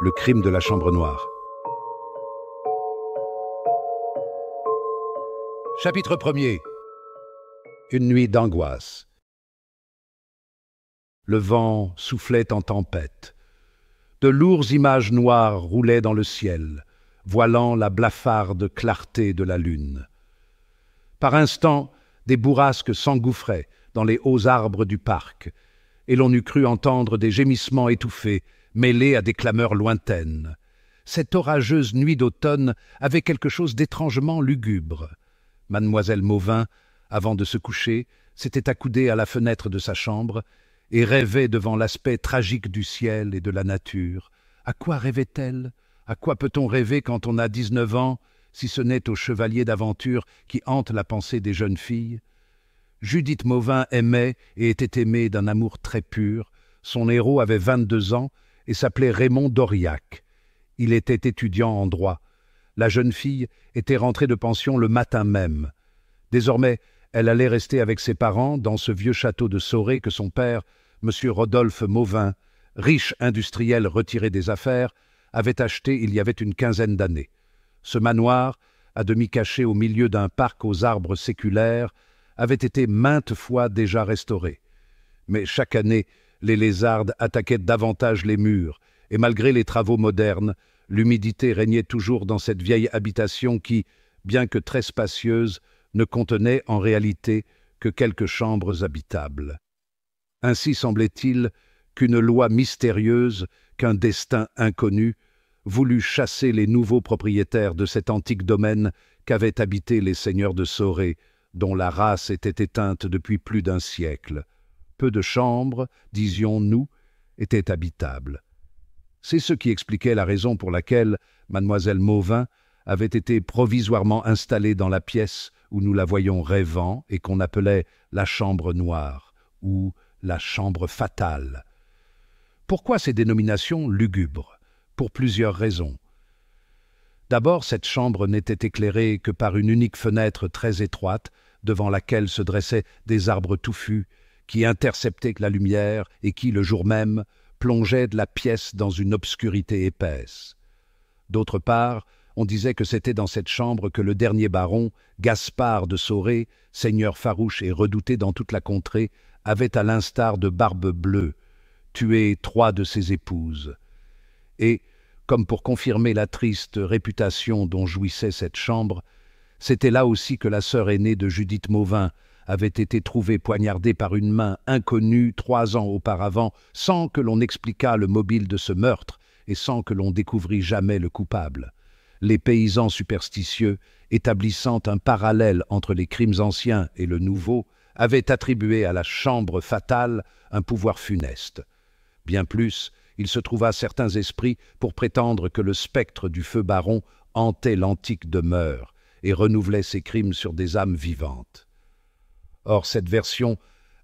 Le crime de la chambre noire. Chapitre 1er. Une nuit d'angoisse. Le vent soufflait en tempête. De lourdes images noires roulaient dans le ciel, voilant la blafarde clarté de la lune. Par instants, des bourrasques s'engouffraient dans les hauts arbres du parc, et l'on eût cru entendre des gémissements étouffés, mêlés à des clameurs lointaines. Cette orageuse nuit d'automne avait quelque chose d'étrangement lugubre. Mademoiselle Mauvin, avant de se coucher, s'était accoudée à la fenêtre de sa chambre et rêvait devant l'aspect tragique du ciel et de la nature. À quoi rêvait-elle? À quoi peut-on rêver quand on a 19 ans, si ce n'est aux chevaliers d'aventure qui hantent la pensée des jeunes filles? Judith Mauvin aimait et était aimée d'un amour très pur. Son héros avait 22 ans et s'appelait Raymond d'Aurillac. Il était étudiant en droit. La jeune fille était rentrée de pension le matin même. Désormais, elle allait rester avec ses parents dans ce vieux château de Soré que son père, M. Rodolphe Mauvin, riche industriel retiré des affaires, avait acheté il y avait une quinzaine d'années. Ce manoir, à demi caché au milieu d'un parc aux arbres séculaires, avait été maintes fois déjà restauré. Mais chaque année, les lézardes attaquaient davantage les murs, et malgré les travaux modernes, l'humidité régnait toujours dans cette vieille habitation qui, bien que très spacieuse, ne contenait en réalité que quelques chambres habitables. Ainsi semblait-il qu'une loi mystérieuse, qu'un destin inconnu, voulut chasser les nouveaux propriétaires de cet antique domaine qu'avaient habité les seigneurs de Soré, dont la race était éteinte depuis plus d'un siècle. Peu de chambres, disions-nous, étaient habitables. C'est ce qui expliquait la raison pour laquelle mademoiselle Mauvin avait été provisoirement installée dans la pièce où nous la voyons rêvant et qu'on appelait la chambre noire ou la chambre fatale. Pourquoi ces dénominations lugubres? Pour plusieurs raisons. D'abord, cette chambre n'était éclairée que par une unique fenêtre très étroite devant laquelle se dressaient des arbres touffus qui interceptaient la lumière et qui, le jour même, plongeaient la pièce dans une obscurité épaisse. D'autre part, on disait que c'était dans cette chambre que le dernier baron, Gaspard de Soré, seigneur farouche et redouté dans toute la contrée, avait, à l'instar de Barbe Bleue, tué 3 de ses épouses. Et, comme pour confirmer la triste réputation dont jouissait cette chambre, c'était là aussi que la sœur aînée de Judith Mauvin avait été trouvée poignardée par une main inconnue 3 ans auparavant, sans que l'on expliquât le mobile de ce meurtre et sans que l'on découvrît jamais le coupable. Les paysans superstitieux, établissant un parallèle entre les crimes anciens et le nouveau, avaient attribué à la chambre fatale un pouvoir funeste. Bien plus, il se trouva certains esprits pour prétendre que le spectre du feu baron hantait l'antique demeure et renouvelait ses crimes sur des âmes vivantes. Or, cette version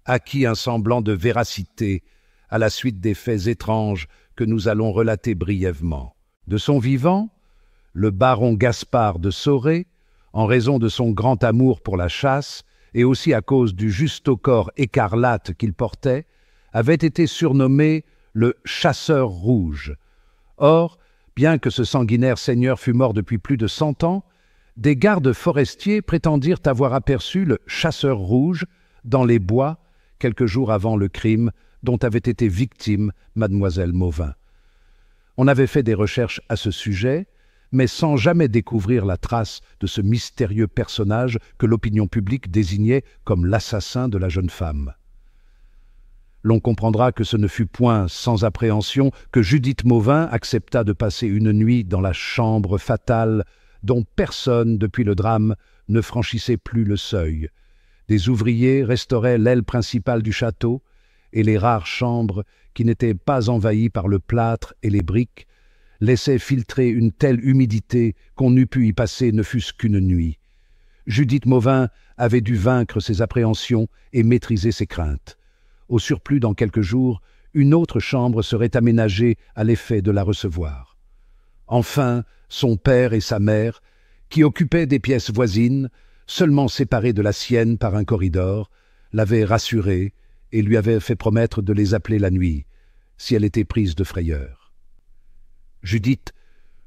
acquit un semblant de véracité à la suite des faits étranges que nous allons relater brièvement. De son vivant, le baron Gaspard de Soré, en raison de son grand amour pour la chasse et aussi à cause du justaucorps écarlate qu'il portait, avait été surnommé le chasseur rouge. Or, bien que ce sanguinaire seigneur fût mort depuis plus de 100 ans, des gardes forestiers prétendirent avoir aperçu le chasseur rouge dans les bois quelques jours avant le crime dont avait été victime mademoiselle Mauvin. On avait fait des recherches à ce sujet, mais sans jamais découvrir la trace de ce mystérieux personnage que l'opinion publique désignait comme l'assassin de la jeune femme. L'on comprendra que ce ne fut point sans appréhension que Judith Mauvin accepta de passer une nuit dans la chambre fatale dont personne, depuis le drame, ne franchissait plus le seuil. Des ouvriers restauraient l'aile principale du château, et les rares chambres, qui n'étaient pas envahies par le plâtre et les briques, laissaient filtrer une telle humidité qu'on n'eût pu y passer ne fût-ce qu'une nuit. Judith Mauvin avait dû vaincre ses appréhensions et maîtriser ses craintes. Au surplus, dans quelques jours, une autre chambre serait aménagée à l'effet de la recevoir. Enfin, son père et sa mère, qui occupaient des pièces voisines, seulement séparées de la sienne par un corridor, l'avaient rassurée et lui avaient fait promettre de les appeler la nuit, si elle était prise de frayeur. Judith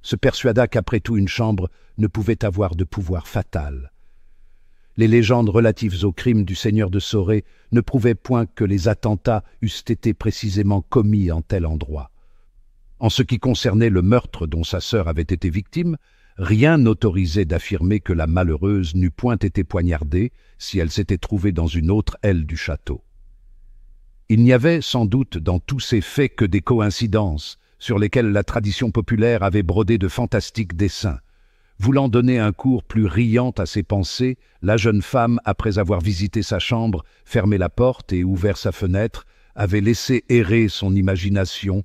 se persuada qu'après tout une chambre ne pouvait avoir de pouvoir fatal. Les légendes relatives aux crimes du seigneur de Sorey ne prouvaient point que les attentats eussent été précisément commis en tel endroit. En ce qui concernait le meurtre dont sa sœur avait été victime, rien n'autorisait d'affirmer que la malheureuse n'eût point été poignardée si elle s'était trouvée dans une autre aile du château. Il n'y avait sans doute dans tous ces faits que des coïncidences sur lesquelles la tradition populaire avait brodé de fantastiques dessins. Voulant donner un cours plus riant à ses pensées, la jeune femme, après avoir visité sa chambre, fermé la porte et ouvert sa fenêtre, avait laissé errer son imagination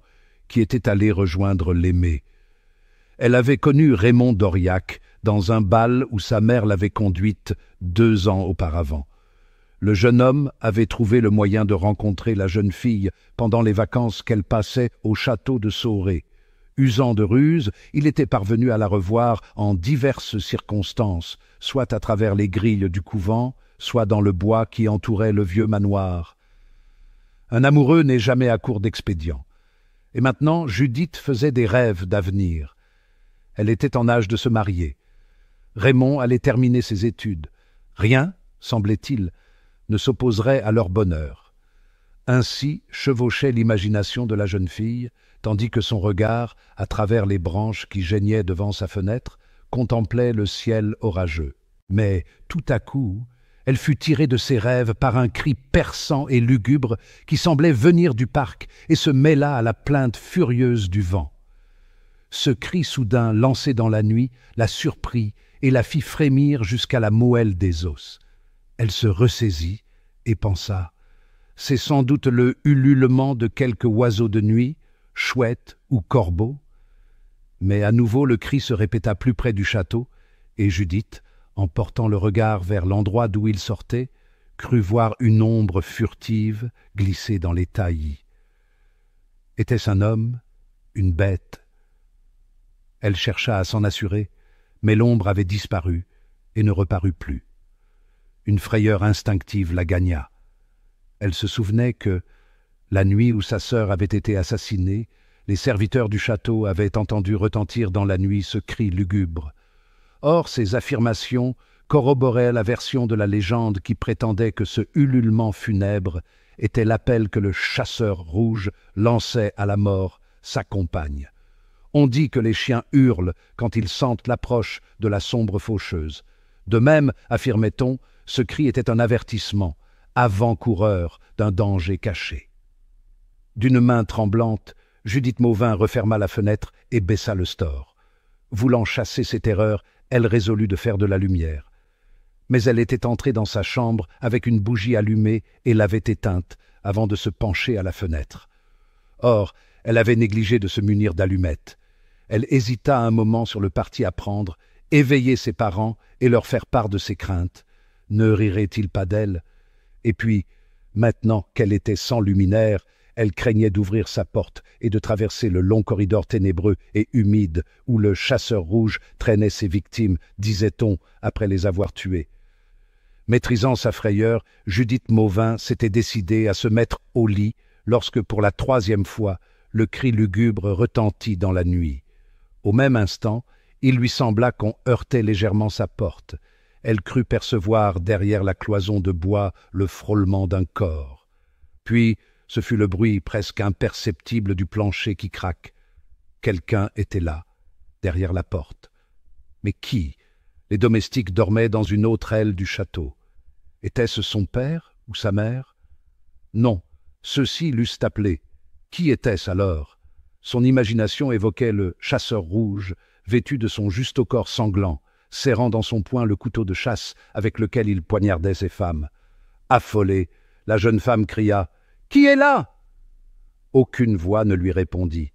qui était allée rejoindre l'aimé. Elle avait connu Raymond d'Auriac dans un bal où sa mère l'avait conduite 2 ans auparavant. Le jeune homme avait trouvé le moyen de rencontrer la jeune fille pendant les vacances qu'elle passait au château de Sorey. Usant de ruse, il était parvenu à la revoir en diverses circonstances, soit à travers les grilles du couvent, soit dans le bois qui entourait le vieux manoir. Un amoureux n'est jamais à court d'expédients. Et maintenant, Judith faisait des rêves d'avenir. Elle était en âge de se marier. Raymond allait terminer ses études. Rien, semblait-il, ne s'opposerait à leur bonheur. Ainsi chevauchait l'imagination de la jeune fille, tandis que son regard, à travers les branches qui geignaient devant sa fenêtre, contemplait le ciel orageux. Mais, tout à coup, elle fut tirée de ses rêves par un cri perçant et lugubre qui semblait venir du parc et se mêla à la plainte furieuse du vent. Ce cri soudain lancé dans la nuit la surprit et la fit frémir jusqu'à la moelle des os. Elle se ressaisit et pensa « C'est sans doute le ululement de quelque oiseau de nuit, chouette ou corbeau ?» Mais à nouveau le cri se répéta plus près du château, et Judith, en portant le regard vers l'endroit d'où il sortait, crut voir une ombre furtive glisser dans les taillis. Était-ce un homme, une bête? Elle chercha à s'en assurer, mais l'ombre avait disparu et ne reparut plus. Une frayeur instinctive la gagna. Elle se souvenait que, la nuit où sa sœur avait été assassinée, les serviteurs du château avaient entendu retentir dans la nuit ce cri lugubre. Or, ces affirmations corroboraient la version de la légende qui prétendait que ce ululement funèbre était l'appel que le chasseur rouge lançait à la mort sa compagne. On dit que les chiens hurlent quand ils sentent l'approche de la sombre faucheuse. De même, affirmait-on, ce cri était un avertissement, avant-coureur d'un danger caché. D'une main tremblante, Judith Mauvin referma la fenêtre et baissa le store. Voulant chasser ses terreurs, elle résolut de faire de la lumière. Mais elle était entrée dans sa chambre avec une bougie allumée et l'avait éteinte avant de se pencher à la fenêtre. Or, elle avait négligé de se munir d'allumettes. Elle hésita un moment sur le parti à prendre, éveiller ses parents et leur faire part de ses craintes. Ne riraient-ils pas d'elle? Et puis, maintenant qu'elle était sans luminaire, elle craignait d'ouvrir sa porte et de traverser le long corridor ténébreux et humide où le chasseur rouge traînait ses victimes, disait-on, après les avoir tuées. Maîtrisant sa frayeur, Judith Mauvin s'était décidée à se mettre au lit lorsque, pour la 3e fois, le cri lugubre retentit dans la nuit. Au même instant, il lui sembla qu'on heurtait légèrement sa porte. Elle crut percevoir derrière la cloison de bois le frôlement d'un corps. Puis, ce fut le bruit presque imperceptible du plancher qui craque. Quelqu'un était là, derrière la porte. Mais qui? Les domestiques dormaient dans une autre aile du château. Était-ce son père ou sa mère? Non, ceux-ci l'eussent appelé. Qui était-ce alors? Son imagination évoquait le chasseur rouge, vêtu de son juste au corps sanglant, serrant dans son poing le couteau de chasse avec lequel il poignardait ses femmes. Affolée, la jeune femme cria « Qui est là ?» Aucune voix ne lui répondit.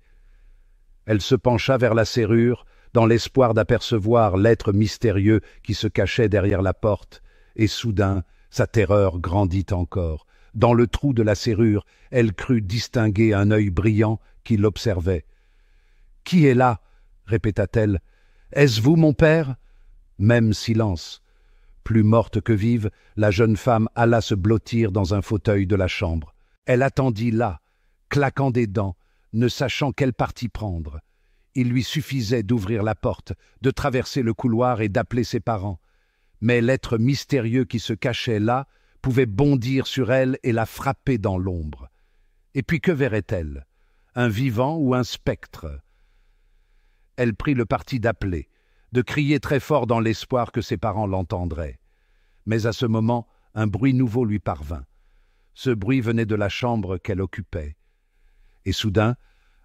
Elle se pencha vers la serrure, dans l'espoir d'apercevoir l'être mystérieux qui se cachait derrière la porte, et soudain, sa terreur grandit encore. Dans le trou de la serrure, elle crut distinguer un œil brillant qui l'observait. « Qui est là ?» répéta-t-elle. « Est-ce vous, mon père ?» Même silence. Plus morte que vive, la jeune femme alla se blottir dans un fauteuil de la chambre. Elle attendit là, claquant des dents, ne sachant quel parti prendre. Il lui suffisait d'ouvrir la porte, de traverser le couloir et d'appeler ses parents. Mais l'être mystérieux qui se cachait là pouvait bondir sur elle et la frapper dans l'ombre. Et puis que verrait-elle? Un vivant ou un spectre? Elle prit le parti d'appeler, de crier très fort dans l'espoir que ses parents l'entendraient. Mais à ce moment, un bruit nouveau lui parvint. Ce bruit venait de la chambre qu'elle occupait. Et soudain,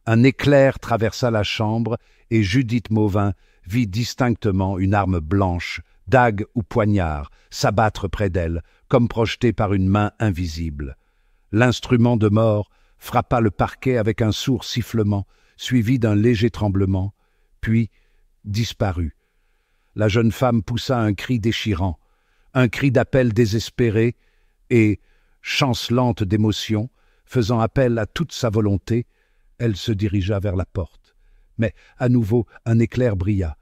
un éclair traversa la chambre et Judith Mauvin vit distinctement une arme blanche, dague ou poignard, s'abattre près d'elle, comme projetée par une main invisible. L'instrument de mort frappa le parquet avec un sourd sifflement, suivi d'un léger tremblement, puis disparut. La jeune femme poussa un cri déchirant, un cri d'appel désespéré, et, chancelante d'émotion, faisant appel à toute sa volonté, elle se dirigea vers la porte. Mais, à nouveau, un éclair brilla.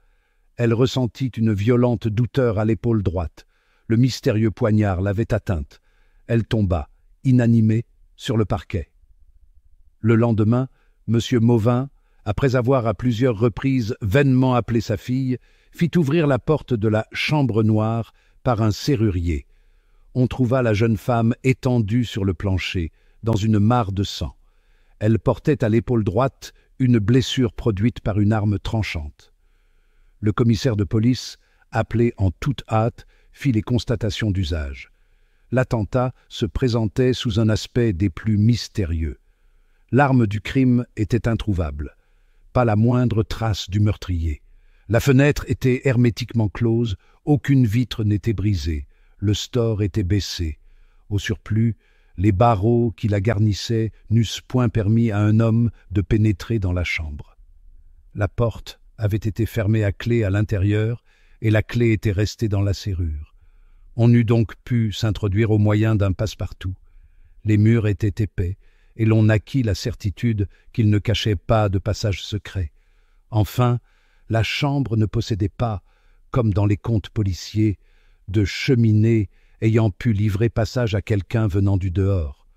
Elle ressentit une violente douteur à l'épaule droite. Le mystérieux poignard l'avait atteinte. Elle tomba, inanimée, sur le parquet. Le lendemain, M. Mauvin, après avoir à plusieurs reprises vainement appelé sa fille, fit ouvrir la porte de la chambre noire par un serrurier. On trouva la jeune femme étendue sur le plancher, dans une mare de sang. Elle portait à l'épaule droite une blessure produite par une arme tranchante. Le commissaire de police, appelé en toute hâte, fit les constatations d'usage. L'attentat se présentait sous un aspect des plus mystérieux. L'arme du crime était introuvable. Pas la moindre trace du meurtrier. La fenêtre était hermétiquement close, aucune vitre n'était brisée, le store était baissé. Au surplus, les barreaux qui la garnissaient n'eussent point permis à un homme de pénétrer dans la chambre. La porte avait été fermée à clé à l'intérieur et la clé était restée dans la serrure. On eût donc pu s'introduire au moyen d'un passe-partout. Les murs étaient épais et l'on acquit la certitude qu'ils ne cachaient pas de passage secret. Enfin, la chambre ne possédait pas, comme dans les contes policiers, de cheminée ayant pu livrer passage à quelqu'un venant du dehors.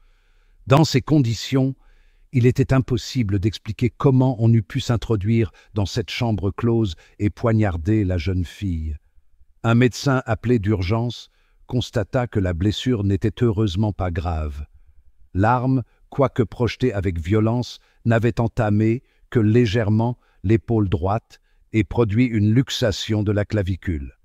Dans ces conditions, il était impossible d'expliquer comment on eût pu s'introduire dans cette chambre close et poignarder la jeune fille. Un médecin appelé d'urgence constata que la blessure n'était heureusement pas grave. L'arme, quoique projetée avec violence, n'avait entamé que légèrement l'épaule droite et produit une luxation de la clavicule.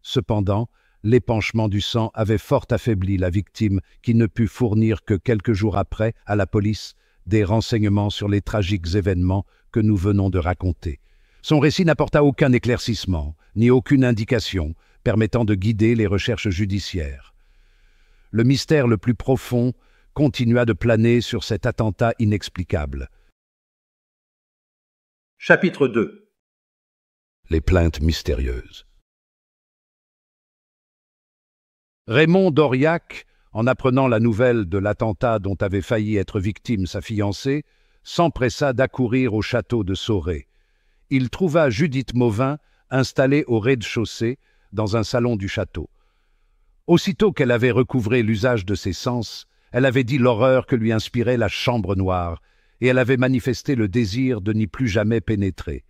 Cependant, l'épanchement du sang avait fort affaibli la victime qui ne put fournir que quelques jours après à la police des renseignements sur les tragiques événements que nous venons de raconter. Son récit n'apporta aucun éclaircissement, ni aucune indication permettant de guider les recherches judiciaires. Le mystère le plus profond continua de planer sur cet attentat inexplicable. Chapitre 2. Les plaintes mystérieuses. Raymond d'Auriac, en apprenant la nouvelle de l'attentat dont avait failli être victime sa fiancée, s'empressa d'accourir au château de Sorey. Il trouva Judith Mauvin installée au rez-de-chaussée dans un salon du château. Aussitôt qu'elle avait recouvré l'usage de ses sens, elle avait dit l'horreur que lui inspirait la chambre noire, et elle avait manifesté le désir de n'y plus jamais pénétrer.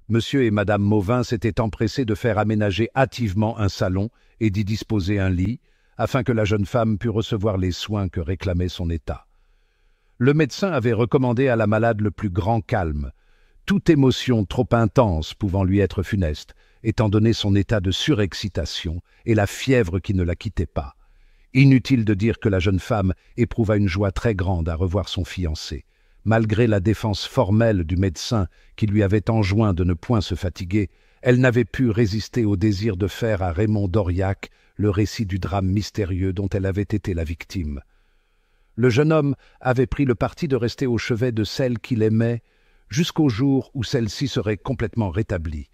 Monsieur et Madame Mauvin s'étaient empressés de faire aménager hâtivement un salon et d'y disposer un lit, afin que la jeune femme pût recevoir les soins que réclamait son état. Le médecin avait recommandé à la malade le plus grand calme, toute émotion trop intense pouvant lui être funeste, étant donné son état de surexcitation et la fièvre qui ne la quittait pas. Inutile de dire que la jeune femme éprouva une joie très grande à revoir son fiancé. Malgré la défense formelle du médecin qui lui avait enjoint de ne point se fatiguer, elle n'avait pu résister au désir de faire à Raymond d'Auriac le récit du drame mystérieux dont elle avait été la victime. Le jeune homme avait pris le parti de rester au chevet de celle qu'il aimait jusqu'au jour où celle-ci serait complètement rétablie.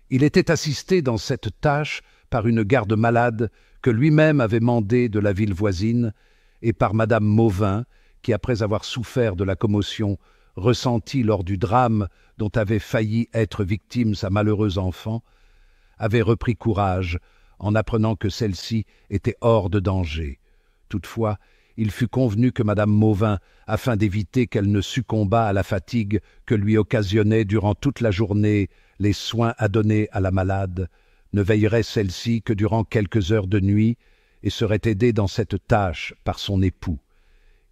Il était assisté dans cette tâche par une garde-malade que lui-même avait mandée de la ville voisine et par Madame Mauvin, qui, après avoir souffert de la commotion ressentie lors du drame dont avait failli être victime sa malheureuse enfant, avait repris courage en apprenant que celle-ci était hors de danger. Toutefois, il fut convenu que madame Mauvin, afin d'éviter qu'elle ne succombât à la fatigue que lui occasionnaient durant toute la journée les soins à donner à la malade, ne veillerait celle-ci que durant quelques heures de nuit et serait aidée dans cette tâche par son époux.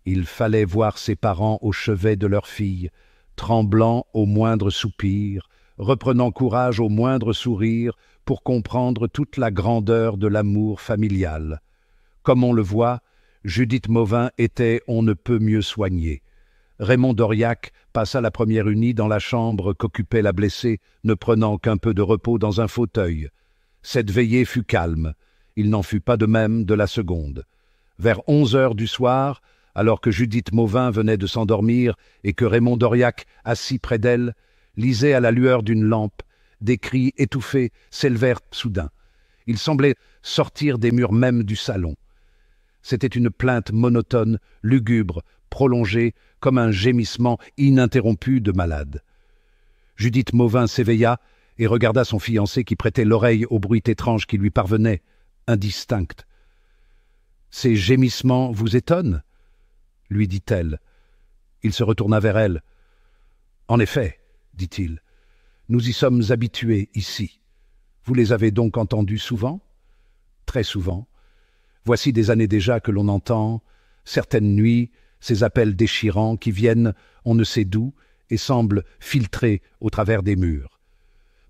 Il fallait voir ses parents au chevet de leur fille, tremblant au moindre soupir, reprenant courage au moindre sourire pour comprendre toute la grandeur de l'amour familial. Comme on le voit, Judith Mauvin était on ne peut mieux soignée. Raymond d'Auriac passa la première nuit dans la chambre qu'occupait la blessée, ne prenant qu'un peu de repos dans un fauteuil. Cette veillée fut calme. Il n'en fut pas de même de la seconde. Vers 11 heures du soir, alors que Judith Mauvin venait de s'endormir et que Raymond d'Auriac, assis près d'elle, lisait à la lueur d'une lampe, des cris étouffés s'élevèrent soudain. Ils semblaient sortir des murs mêmes du salon. C'était une plainte monotone, lugubre, prolongée, comme un gémissement ininterrompu de malade. Judith Mauvin s'éveilla et regarda son fiancé qui prêtait l'oreille au bruit étrange qui lui parvenait, indistinct. « Ces gémissements vous étonnent ?» lui dit-elle. Il se retourna vers elle. « En effet, dit-il, nous y sommes habitués ici. Vous les avez donc entendus souvent ?»« Très souvent. Voici des années déjà que l'on entend, certaines nuits, ces appels déchirants qui viennent, on ne sait d'où, et semblent filtrer au travers des murs.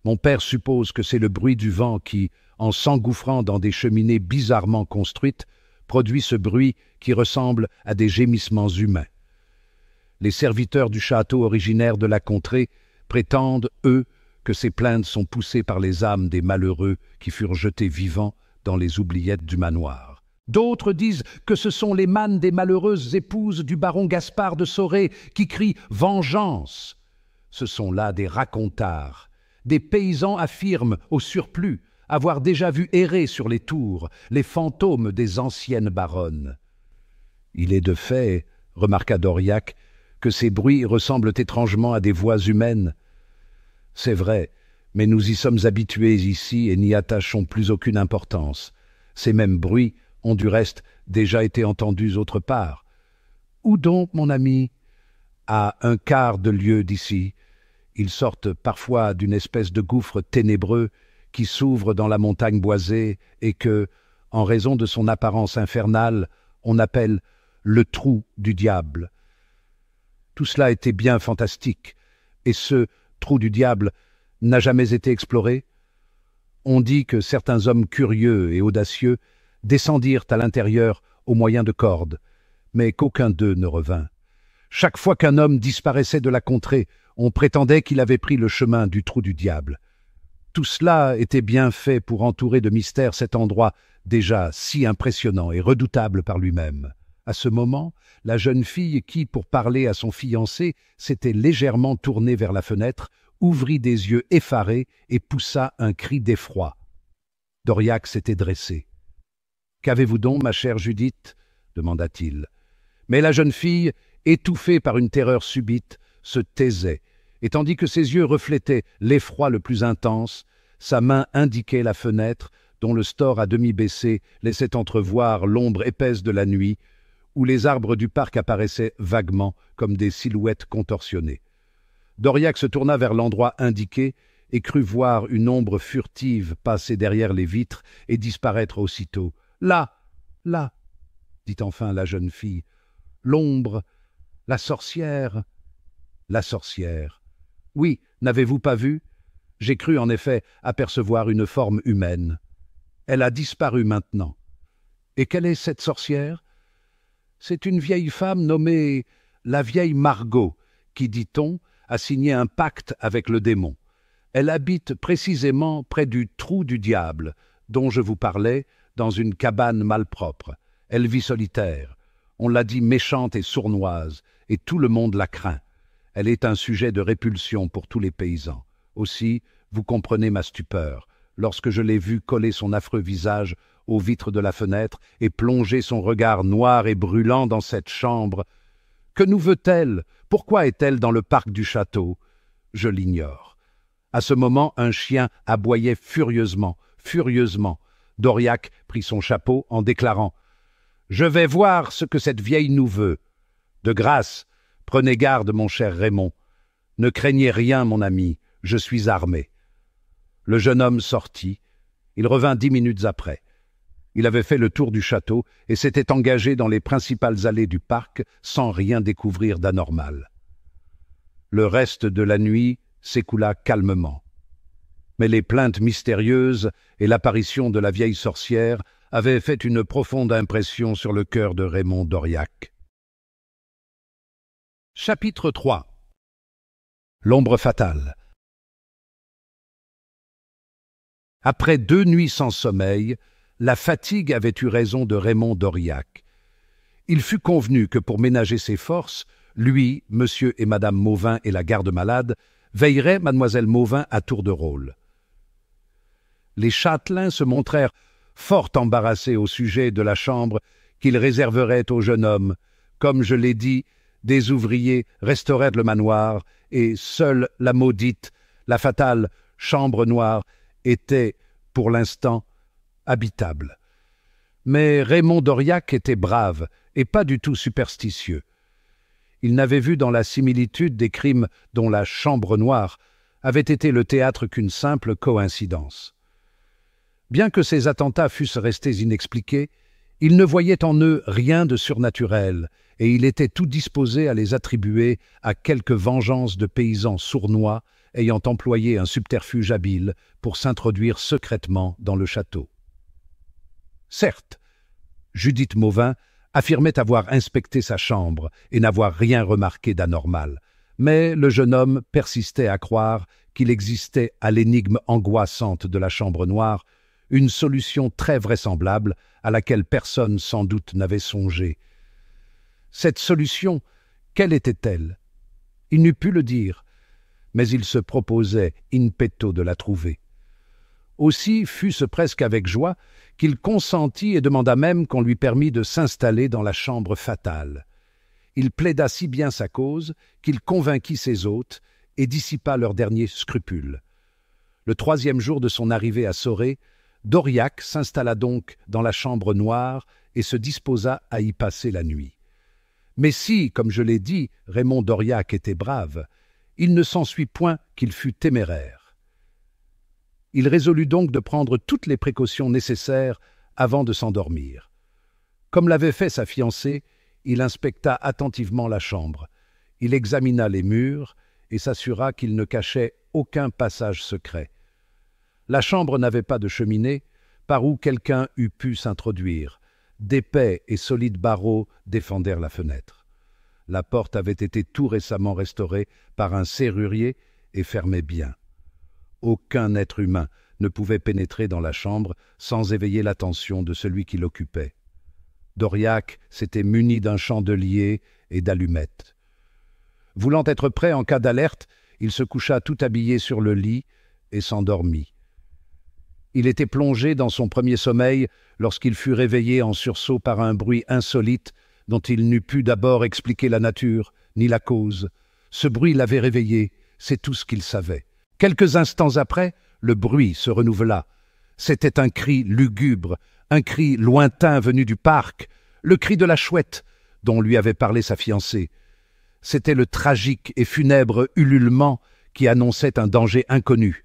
Mon père suppose que c'est le bruit du vent qui, en s'engouffrant dans des cheminées bizarrement construites, produit ce bruit qui ressemble à des gémissements humains. Les serviteurs du château originaire de la contrée prétendent, eux, que ces plaintes sont poussées par les âmes des malheureux qui furent jetés vivants dans les oubliettes du manoir. D'autres disent que ce sont les mânes des malheureuses épouses du baron Gaspard de Soré qui crient « Vengeance !» Ce sont là des racontards. Des paysans affirment, au surplus, avoir déjà vu errer sur les tours les fantômes des anciennes baronnes. Il est de fait, remarqua d'Auriac, que ces bruits ressemblent étrangement à des voix humaines. C'est vrai, mais nous y sommes habitués ici et n'y attachons plus aucune importance. Ces mêmes bruits ont du reste déjà été entendus autre part. Où donc, mon ami? À un quart de lieue d'ici. Ils sortent parfois d'une espèce de gouffre ténébreux qui s'ouvre dans la montagne boisée et que, en raison de son apparence infernale, on appelle le trou du diable. Tout cela était bien fantastique, et ce trou du diable n'a jamais été exploré. On dit que certains hommes curieux et audacieux descendirent à l'intérieur au moyen de cordes, mais qu'aucun d'eux ne revint. Chaque fois qu'un homme disparaissait de la contrée, on prétendait qu'il avait pris le chemin du trou du diable. Tout cela était bien fait pour entourer de mystère cet endroit déjà si impressionnant et redoutable par lui-même. À ce moment, la jeune fille qui, pour parler à son fiancé, s'était légèrement tournée vers la fenêtre, ouvrit des yeux effarés et poussa un cri d'effroi. d'Auriac s'était dressé. « Qu'avez-vous donc, ma chère Judith ?» demanda-t-il. Mais la jeune fille, étouffée par une terreur subite, se taisait, et tandis que ses yeux reflétaient l'effroi le plus intense, sa main indiquait la fenêtre, dont le store à demi baissé laissait entrevoir l'ombre épaisse de la nuit, où les arbres du parc apparaissaient vaguement comme des silhouettes contorsionnées. d'Auriac se tourna vers l'endroit indiqué et crut voir une ombre furtive passer derrière les vitres et disparaître aussitôt. « Là, là !» dit enfin la jeune fille. « L'ombre, la sorcière !»« La sorcière. Oui, n'avez-vous pas vu? J'ai cru en effet apercevoir une forme humaine. Elle a disparu maintenant. Et quelle est cette sorcière? C'est une vieille femme nommée la vieille Margot, qui, dit-on, a signé un pacte avec le démon. Elle habite précisément près du trou du diable, dont je vous parlais, dans une cabane malpropre. Elle vit solitaire. On l'a dit méchante et sournoise, et tout le monde la craint. Elle est un sujet de répulsion pour tous les paysans. Aussi, vous comprenez ma stupeur, lorsque je l'ai vue coller son affreux visage aux vitres de la fenêtre et plonger son regard noir et brûlant dans cette chambre. Que nous veut-elle? Pourquoi est-elle dans le parc du château? Je l'ignore. À ce moment, un chien aboyait furieusement, furieusement. d'Auriac prit son chapeau en déclarant « Je vais voir ce que cette vieille nous veut. De grâce, prenez garde, mon cher Raymond. Ne craignez rien, mon ami, je suis armé. » Le jeune homme sortit. Il revint 10 minutes après. Il avait fait le tour du château et s'était engagé dans les principales allées du parc sans rien découvrir d'anormal. Le reste de la nuit s'écoula calmement. Mais les plaintes mystérieuses et l'apparition de la vieille sorcière avaient fait une profonde impression sur le cœur de Raymond d'Aurillac. Chapitre 3. L'ombre fatale. Après 2 nuits sans sommeil, la fatigue avait eu raison de Raymond d'Aurillac. Il fut convenu que pour ménager ses forces, lui, monsieur et madame Mauvin et la garde-malade veilleraient mademoiselle Mauvin à tour de rôle. Les châtelains se montrèrent fort embarrassés au sujet de la chambre qu'ils réserveraient au jeune homme. Comme je l'ai dit, des ouvriers restaurèrent le manoir, et seule la maudite, la fatale chambre noire, était, pour l'instant, habitable. Mais Raymond d'Aurillac était brave et pas du tout superstitieux. Il n'avait vu dans la similitude des crimes dont la chambre noire avait été le théâtre qu'une simple coïncidence. Bien que ces attentats fussent restés inexpliqués, il ne voyait en eux rien de surnaturel, et il était tout disposé à les attribuer à quelque vengeance de paysans sournois ayant employé un subterfuge habile pour s'introduire secrètement dans le château. Certes, Judith Mauvin affirmait avoir inspecté sa chambre et n'avoir rien remarqué d'anormal, mais le jeune homme persistait à croire qu'il existait à l'énigme angoissante de la chambre noire une solution très vraisemblable à laquelle personne sans doute n'avait songé. Cette solution, quelle était-elle? Il n'eût pu le dire, mais il se proposait in petto de la trouver. Aussi fut-ce presque avec joie qu'il consentit et demanda même qu'on lui permît de s'installer dans la chambre fatale. Il plaida si bien sa cause qu'il convainquit ses hôtes et dissipa leurs derniers scrupules. Le 3e jour de son arrivée à Soré, d'Aurillac s'installa donc dans la chambre noire et se disposa à y passer la nuit. Mais si, comme je l'ai dit, Raymond d'Aurillac était brave, il ne s'ensuit point qu'il fût téméraire. Il résolut donc de prendre toutes les précautions nécessaires avant de s'endormir. Comme l'avait fait sa fiancée, il inspecta attentivement la chambre. Il examina les murs et s'assura qu'il ne cachait aucun passage secret. La chambre n'avait pas de cheminée par où quelqu'un eût pu s'introduire. D'épais et solides barreaux défendèrent la fenêtre. La porte avait été tout récemment restaurée par un serrurier et fermait bien. Aucun être humain ne pouvait pénétrer dans la chambre sans éveiller l'attention de celui qui l'occupait. d'Aurillac s'était muni d'un chandelier et d'allumettes. Voulant être prêt en cas d'alerte, il se coucha tout habillé sur le lit et s'endormit. Il était plongé dans son premier sommeil lorsqu'il fut réveillé en sursaut par un bruit insolite dont il n'eut pu d'abord expliquer la nature ni la cause. Ce bruit l'avait réveillé, c'est tout ce qu'il savait. Quelques instants après, le bruit se renouvela. C'était un cri lugubre, un cri lointain venu du parc, le cri de la chouette dont lui avait parlé sa fiancée. C'était le tragique et funèbre ululement qui annonçait un danger inconnu.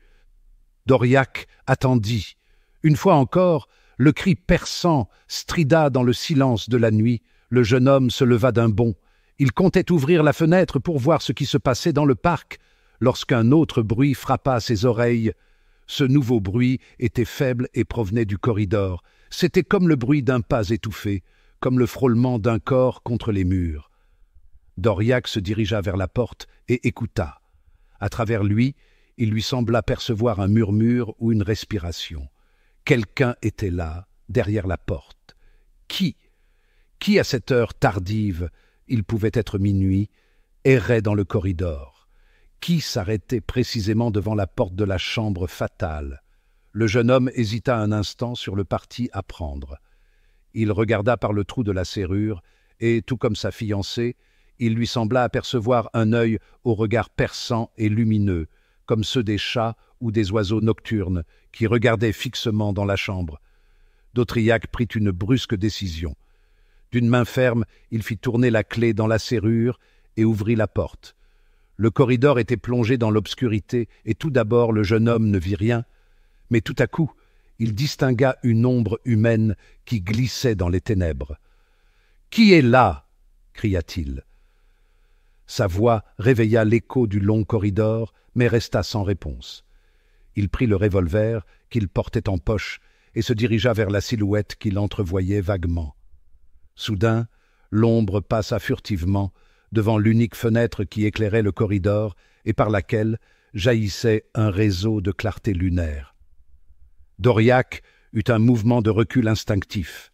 d'Aurillac attendit. Une fois encore, le cri perçant strida dans le silence de la nuit. Le jeune homme se leva d'un bond. Il comptait ouvrir la fenêtre pour voir ce qui se passait dans le parc, lorsqu'un autre bruit frappa à ses oreilles. Ce nouveau bruit était faible et provenait du corridor. C'était comme le bruit d'un pas étouffé, comme le frôlement d'un corps contre les murs. d'Aurillac se dirigea vers la porte et écouta. À travers lui, il lui sembla percevoir un murmure ou une respiration. Quelqu'un était là, derrière la porte. Qui, à cette heure tardive, il pouvait être minuit, errait dans le corridor? Qui s'arrêtait précisément devant la porte de la chambre fatale? Le jeune homme hésita un instant sur le parti à prendre. Il regarda par le trou de la serrure, et, tout comme sa fiancée, il lui sembla apercevoir un œil au regard perçant et lumineux, comme ceux des chats ou des oiseaux nocturnes qui regardaient fixement dans la chambre. d'Aurillac prit une brusque décision. D'une main ferme, il fit tourner la clé dans la serrure et ouvrit la porte. Le corridor était plongé dans l'obscurité, et tout d'abord le jeune homme ne vit rien, mais tout à coup, il distingua une ombre humaine qui glissait dans les ténèbres. « Qui est là ?» cria-t-il. Sa voix réveilla l'écho du long corridor, mais resta sans réponse. Il prit le revolver qu'il portait en poche et se dirigea vers la silhouette qu'il entrevoyait vaguement. Soudain, l'ombre passa furtivement devant l'unique fenêtre qui éclairait le corridor et par laquelle jaillissait un réseau de clarté lunaire. Doriac eut un mouvement de recul instinctif.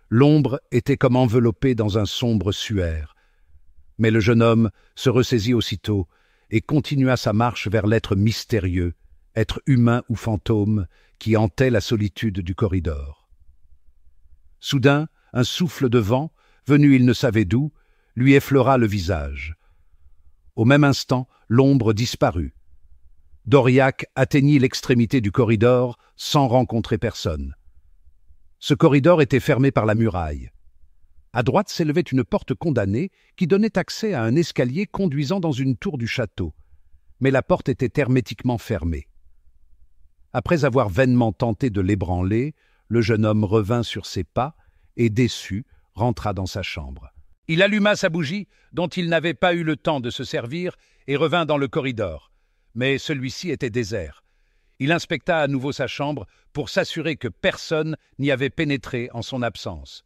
L'ombre était comme enveloppée dans un sombre suaire. Mais le jeune homme se ressaisit aussitôt et continua sa marche vers l'être mystérieux, être humain ou fantôme, qui hantait la solitude du corridor. Soudain, un souffle de vent, venu il ne savait d'où, lui effleura le visage. Au même instant, l'ombre disparut. Doriac atteignit l'extrémité du corridor sans rencontrer personne. Ce corridor était fermé par la muraille. À droite s'élevait une porte condamnée qui donnait accès à un escalier conduisant dans une tour du château, mais la porte était hermétiquement fermée. Après avoir vainement tenté de l'ébranler, le jeune homme revint sur ses pas et, déçu, rentra dans sa chambre. Il alluma sa bougie, dont il n'avait pas eu le temps de se servir, et revint dans le corridor. Mais celui-ci était désert. Il inspecta à nouveau sa chambre pour s'assurer que personne n'y avait pénétré en son absence.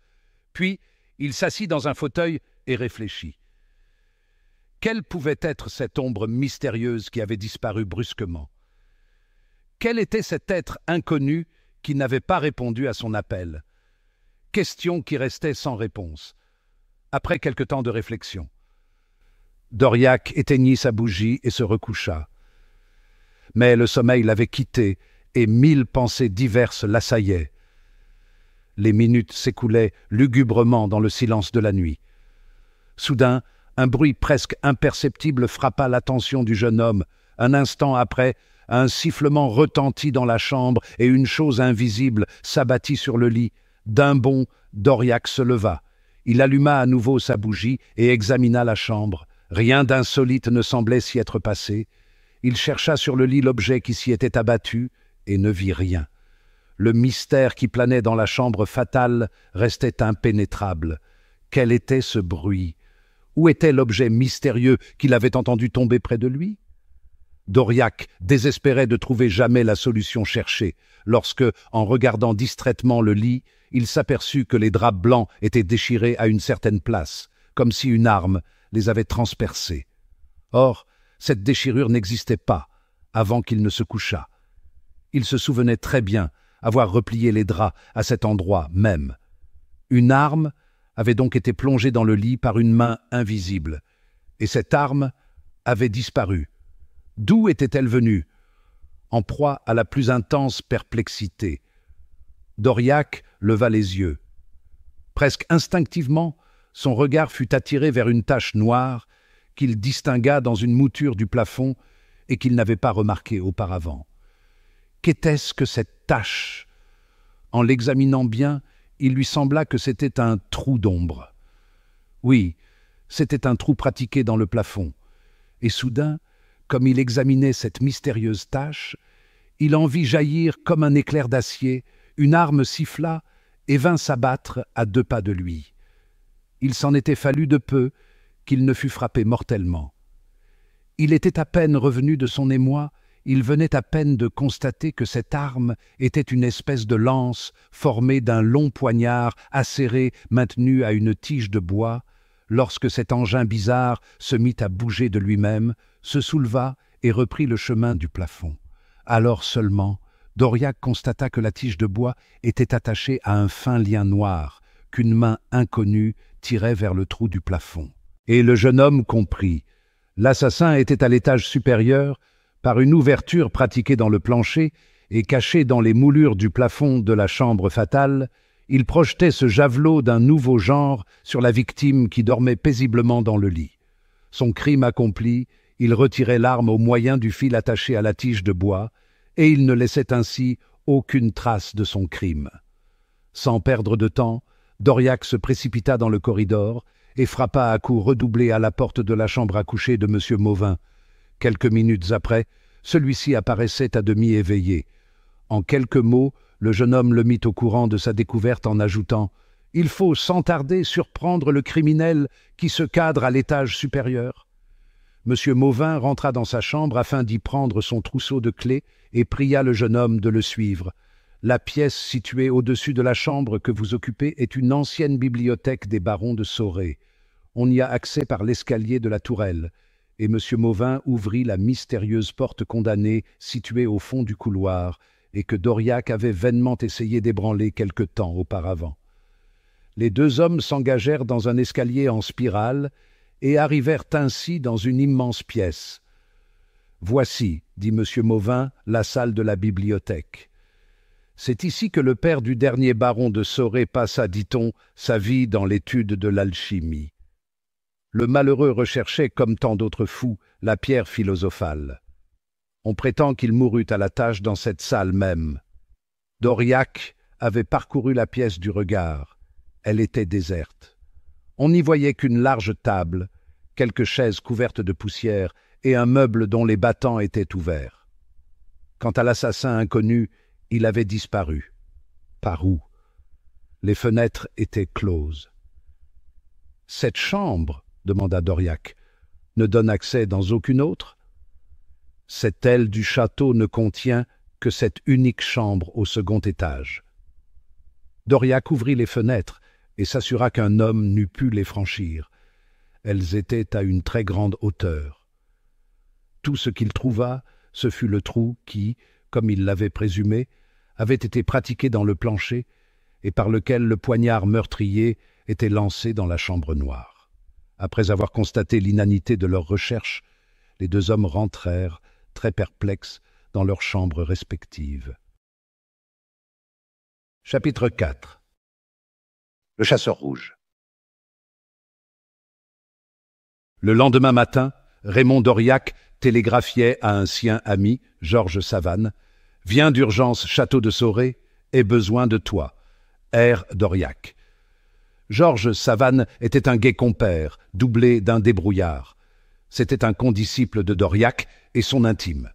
Puis, il s'assit dans un fauteuil et réfléchit. Quelle pouvait être cette ombre mystérieuse qui avait disparu brusquement? Quel était cet être inconnu qui n'avait pas répondu à son appel? Question qui restait sans réponse. Après quelque temps de réflexion, Doriac éteignit sa bougie et se recoucha. Mais le sommeil l'avait quitté et 1000 pensées diverses l'assaillaient. Les minutes s'écoulaient lugubrement dans le silence de la nuit. Soudain, un bruit presque imperceptible frappa l'attention du jeune homme. Un instant après, un sifflement retentit dans la chambre et une chose invisible s'abattit sur le lit. D'un bond, Doriac se leva. Il alluma à nouveau sa bougie et examina la chambre. Rien d'insolite ne semblait s'y être passé. Il chercha sur le lit l'objet qui s'y était abattu et ne vit rien. Le mystère qui planait dans la chambre fatale restait impénétrable. Quel était ce bruit? Où était l'objet mystérieux qu'il avait entendu tomber près de lui? Doriac désespérait de trouver jamais la solution cherchée, lorsque, en regardant distraitement le lit, il s'aperçut que les draps blancs étaient déchirés à une certaine place, comme si une arme les avait transpercés. Or, cette déchirure n'existait pas avant qu'il ne se couchât. Il se souvenait très bien avoir replié les draps à cet endroit même. Une arme avait donc été plongée dans le lit par une main invisible, et cette arme avait disparu. D'où était-elle venue? En proie à la plus intense perplexité, Doriac leva les yeux. Presque instinctivement, son regard fut attiré vers une tache noire qu'il distingua dans une mouture du plafond et qu'il n'avait pas remarquée auparavant. Qu'était-ce que cette tache? En l'examinant bien, il lui sembla que c'était un trou d'ombre. Oui, c'était un trou pratiqué dans le plafond. Et soudain, comme il examinait cette mystérieuse tache, il en vit jaillir comme un éclair d'acier, une arme siffla et vint s'abattre à 2 pas de lui. Il s'en était fallu de peu qu'il ne fût frappé mortellement. Il était à peine revenu de son émoi, il venait à peine de constater que cette arme était une espèce de lance formée d'un long poignard acéré maintenu à une tige de bois, lorsque cet engin bizarre se mit à bouger de lui-même, se souleva et reprit le chemin du plafond. Alors seulement, Doriac constata que la tige de bois était attachée à un fin lien noir, qu'une main inconnue tirait vers le trou du plafond. Et le jeune homme comprit. L'assassin était à l'étage supérieur, par une ouverture pratiquée dans le plancher et cachée dans les moulures du plafond de la chambre fatale, il projetait ce javelot d'un nouveau genre sur la victime qui dormait paisiblement dans le lit. Son crime accompli, il retirait l'arme au moyen du fil attaché à la tige de bois, et il ne laissait ainsi aucune trace de son crime. Sans perdre de temps, Doriac se précipita dans le corridor et frappa à coups redoublés à la porte de la chambre à coucher de M. Mauvin. Quelques minutes après, celui-ci apparaissait à demi éveillé. En quelques mots, le jeune homme le mit au courant de sa découverte en ajoutant « Il faut sans tarder surprendre le criminel qui se cadre à l'étage supérieur. » M. Mauvin rentra dans sa chambre afin d'y prendre son trousseau de clés et pria le jeune homme de le suivre. La pièce située au-dessus de la chambre que vous occupez est une ancienne bibliothèque des barons de Soré. On y a accès par l'escalier de la tourelle, et M. Mauvin ouvrit la mystérieuse porte condamnée située au fond du couloir, et que Doriac avait vainement essayé d'ébranler quelque temps auparavant. Les deux hommes s'engagèrent dans un escalier en spirale et arrivèrent ainsi dans une immense pièce. « Voici, dit M. Mauvin, la salle de la bibliothèque. C'est ici que le père du dernier baron de Soré passa, dit-on, sa vie dans l'étude de l'alchimie. Le malheureux recherchait, comme tant d'autres fous, la pierre philosophale. On prétend qu'il mourut à la tâche dans cette salle même. Doriac avait parcouru la pièce du regard. Elle était déserte. On n'y voyait qu'une large table, quelques chaises couvertes de poussière et un meuble dont les battants étaient ouverts. Quant à l'assassin inconnu, il avait disparu. Par où? Les fenêtres étaient closes. « Cette chambre, demanda Doriac, ne donne accès dans aucune autre? Cette aile du château ne contient que cette unique chambre au second étage. » Doriac ouvrit les fenêtres et s'assura qu'un homme n'eût pu les franchir. Elles étaient à une très grande hauteur. Tout ce qu'il trouva, ce fut le trou qui, comme il l'avait présumé, avait été pratiqué dans le plancher et par lequel le poignard meurtrier était lancé dans la chambre noire. Après avoir constaté l'inanité de leurs recherches, les deux hommes rentrèrent, très perplexes, dans leurs chambres respectives. Chapitre 4. Le chasseur rouge. Le lendemain matin, Raymond Doriac télégraphiait à un sien ami, Georges Savane, « Viens d'urgence, château de Soré, ai besoin de toi. R. Doriac. » Georges Savane était un gai compère, doublé d'un débrouillard. C'était un condisciple de Doriac et son intime.